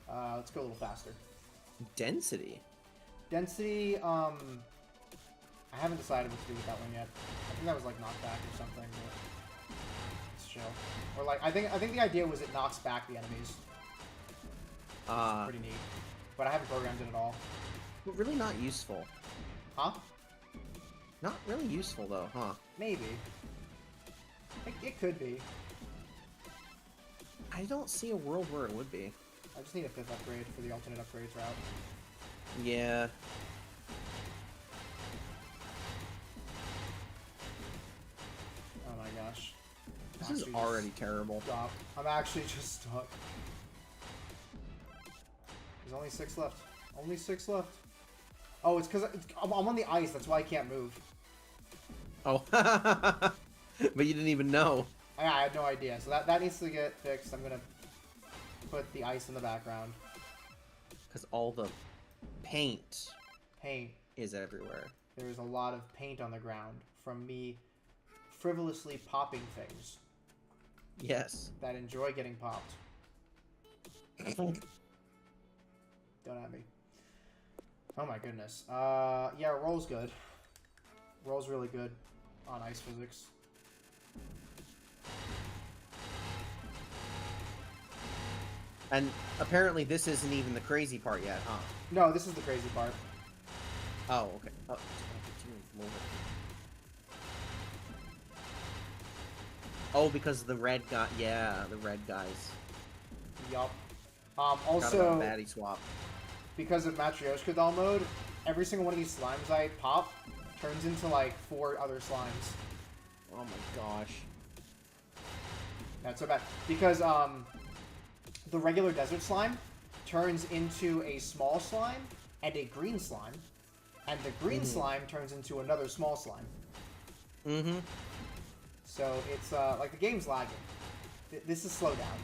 Let's go a little faster. Density. Density, I haven't decided what to do with that one yet. I think that was like knockback or something, but it's chill. Or like, I think the idea was it knocks back the enemies. Pretty neat. But I haven't programmed it at all. But really not useful. Huh? Not really useful though, huh? Maybe. It could be. I don't see a world where it would be. I just need a 5th upgrade for the alternate upgrades route. Yeah. Oh my gosh. This is already terrible. Stop. I'm actually just stuck. There's only 6 left. Only 6 left. Oh, it's because I'm on the ice. That's why I can't move. Oh. But you didn't even know. Yeah, I had no idea. So that needs to get fixed. I'm going to put the ice in the background. Because all the paint Paint. is everywhere. There's a lot of paint on the ground from me frivolously popping things Yes. that enjoy getting popped. Don't at me. Oh my goodness. Yeah, roll's good. Roll's really good on ice physics. And apparently this isn't even the crazy part yet, huh? No, this is the crazy part. Oh, okay. Oh, oh, because the red guy. Yeah, the red guys. Yup. Got Also, a baddie swap. because of Matryoshka doll mode, every single one of these slimes I pop turns into like 4 other slimes. Oh my gosh. That's so bad. Because the regular desert slime turns into a small slime and a green slime, and the green slime turns into another small slime. Mm-hmm. So it's like the game's lagging. This is slowed down.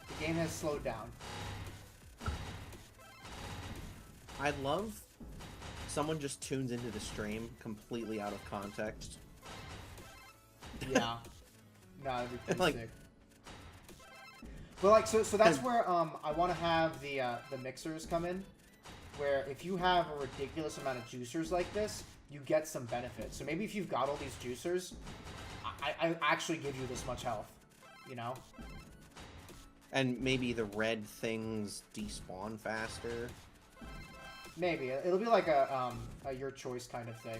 The game has slowed down. I love someone just tunes into the stream completely out of context. Yeah. No, that'd be pretty Like- sick. But like, so that's where I want to have the mixers come in, where if you have a ridiculous amount of juicers like this, you get some benefit. So maybe if you've got all these juicers, I actually give you this much health, you know? And maybe the red things despawn faster. Maybe it'll be like a your choice kind of thing.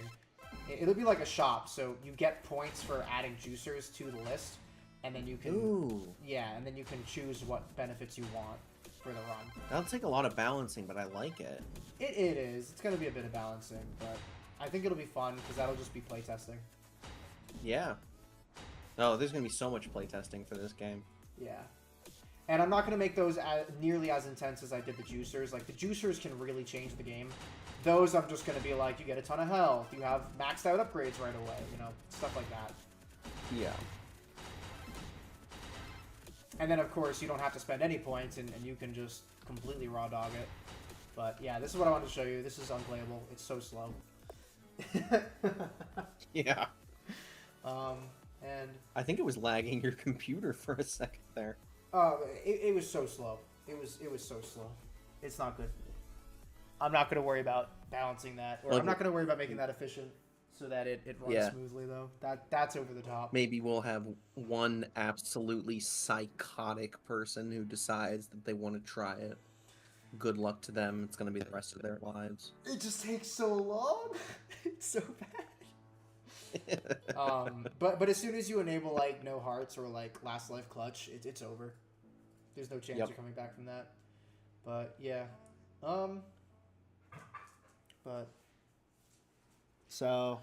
It'll be like a shop, so you get points for adding juicers to the list, and then you can and then you can choose what benefits you want for the run. That'll take a lot of balancing, but I like it. It is. It's gonna be a bit of balancing, but I think it'll be fun because that'll just be playtesting. Yeah. Oh, there's gonna be so much playtesting for this game. Yeah. And I'm not going to make those nearly as intense as I did the juicers. Like, the juicers can really change the game. Those, I'm just going to be like, you get a ton of health, you have maxed out upgrades right away, you know, stuff like that. Yeah. And then, of course, you don't have to spend any points, and you can just completely raw dog it. But, yeah, this is what I wanted to show you. This is unplayable. It's so slow. Yeah. And... I think it was lagging your computer for a second there. It was so slow. It was so slow. It's not good. I'm not going to worry about balancing that, or I'm not going to worry about making that efficient so that it runs smoothly, though. That's over the top. Maybe we'll have one absolutely psychotic person who decides that they want to try it. Good luck to them. It's going to be the rest of their lives. It just takes so long. It's so bad. But as soon as you enable like no hearts or like last life clutch, it's over. There's no chance you're coming back from that. But yeah, but so.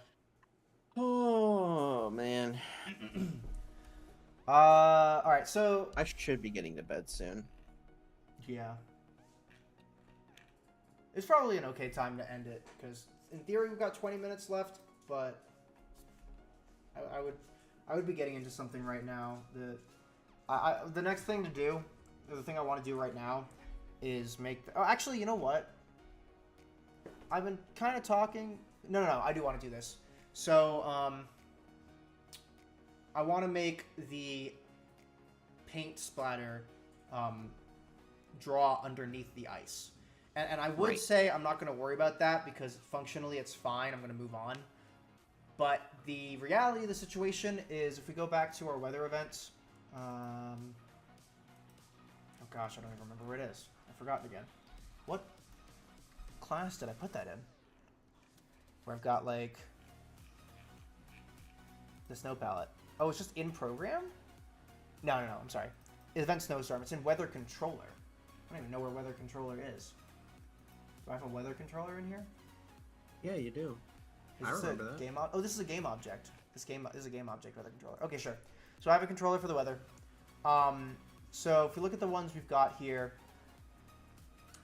Oh man. All right. So I should be getting to bed soon. yeah, it's probably an okay time to end it because in theory we've got 20 minutes left, but. I would be getting into something right now. The next thing to do, the thing I want to do right now, is make. Oh, actually, you know what? I've been kind of talking. No, I do want to do this. So, I want to make the paint splatter draw underneath the ice, and I would say I'm not going to worry about that because functionally it's fine. I'm going to move on. But the reality of the situation is, if we go back to our weather events, oh gosh, I don't even remember where it is. I've forgotten again. What class did I put that in? Where I've got like the snow palette. Oh, it's just in program? No, I'm sorry. Event Snowstorm. It's in Weather Controller. I don't even know where Weather Controller is. Do I have a Weather Controller in here? Yeah, you do. I remember that. Game this is a game object. This is a game object weather controller. Okay, sure. So I have a controller for the weather. So if we look at the ones we've got here,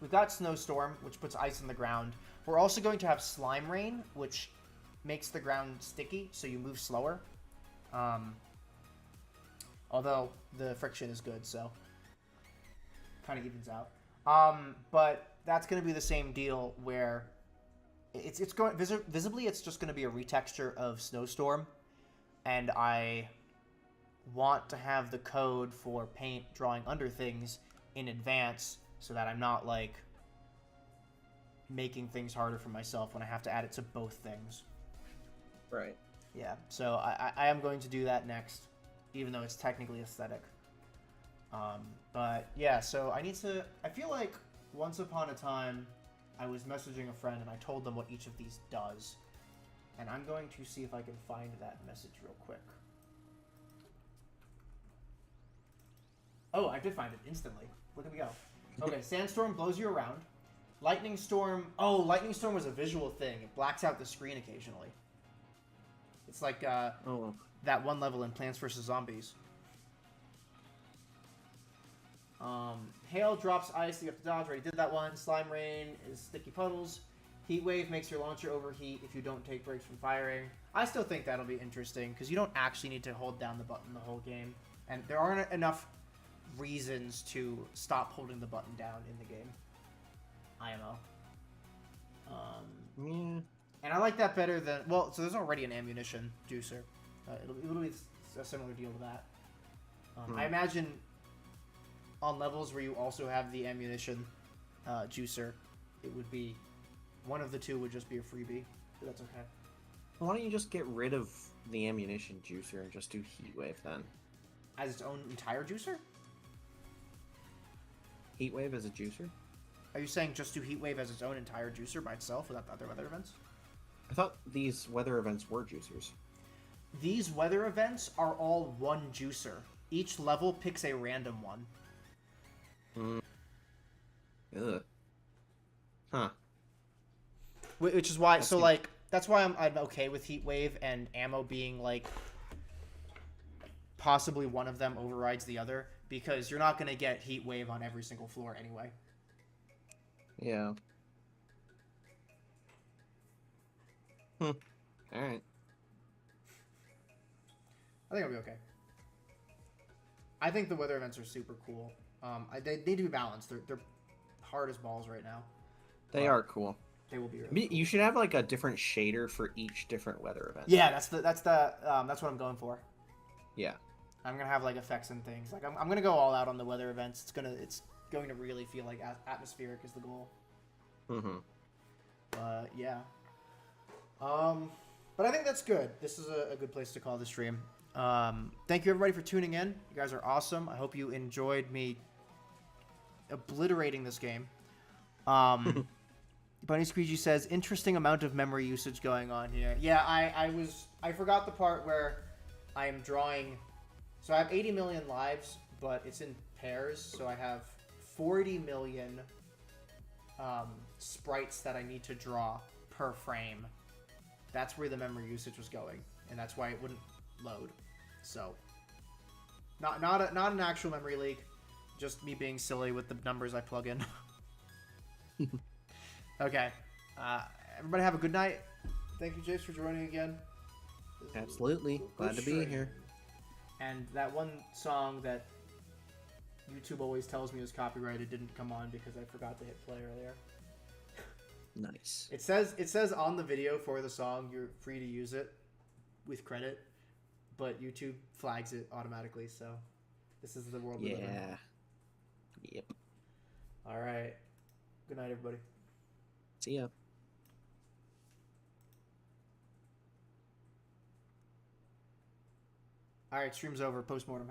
we've got Snowstorm, which puts ice on the ground. We're also going to have Slime Rain, which makes the ground sticky, so you move slower. Although the friction is good, so kind of evens out. But that's going to be the same deal where it's going visibly. It's just going to be a retexture of Snowstorm, and I want to have the code for paint drawing under things in advance so that I'm not like making things harder for myself when I have to add it to both things. Right. Yeah. So I am going to do that next, even though it's technically aesthetic. But yeah. So I feel like once upon a time, I was messaging a friend and I told them what each of these does. And I'm going to see if I can find that message real quick. Oh, I did find it instantly. Look at me go. Okay, Sandstorm blows you around. Lightning Storm... Oh, Lightning Storm was a visual thing. It blacks out the screen occasionally. It's like that one level in Plants vs. Zombies. Hail drops ice, you have to dodge. Already did that one. Slime Rain is sticky puddles. Heat Wave makes your launcher overheat if you don't take breaks from firing. I still think that'll be interesting, because you don't actually need to hold down the button the whole game. And there aren't enough reasons to stop holding the button down in the game. IMO. And I like that better than... Well, so there's already an ammunition juicer. It'll be a similar deal to that. Hmm. I imagine on levels where you also have the ammunition juicer, it would be one of the two would just be a freebie. But that's okay. Why don't you just get rid of the ammunition juicer and just do Heatwave then? As its own entire juicer? Heatwave as a juicer? Are you saying just do Heatwave as its own entire juicer by itself without the other weather events? I thought these weather events were juicers. These weather events are all one juicer. Each level picks a random one. Ugh. Huh. Which is why, That's so the- like, that's why I'm okay with Heatwave and ammo being like, possibly one of them overrides the other, because you're not going to get Heatwave on every single floor anyway. Yeah. Alright. I think I'll be okay. I think the weather events are super cool. They need to be balanced. They're hard as balls right now. They are cool. They will be really cool. You should have like a different shader for each different weather event. Yeah, that's what I'm going for. Yeah. I'm gonna have like effects and things. Like I'm gonna go all out on the weather events. It's going to really feel like atmospheric is the goal. Yeah. But I think that's good. This is a good place to call the stream. Thank you everybody for tuning in. You guys are awesome. I hope you enjoyed me obliterating this game. Bunny Squeegee says, interesting amount of memory usage going on here. Yeah, I forgot the part where I am drawing. So I have 80 million lives, but it's in pairs. So I have 40 million sprites that I need to draw per frame. That's where the memory usage was going, and that's why it wouldn't load. So, not an actual memory leak, just me being silly with the numbers I plug in. Okay, everybody have a good night. Thank you, Jace, for joining again. Absolutely. Glad to be here. And that one song that YouTube always tells me is copyrighted didn't come on because I forgot to hit play earlier. Nice. It says on the video for the song you're free to use it with credit, but YouTube flags it automatically. So this is the world we live in. Yeah. Yep. All right. Good night, everybody. See ya. All right, stream's over. Postmortem.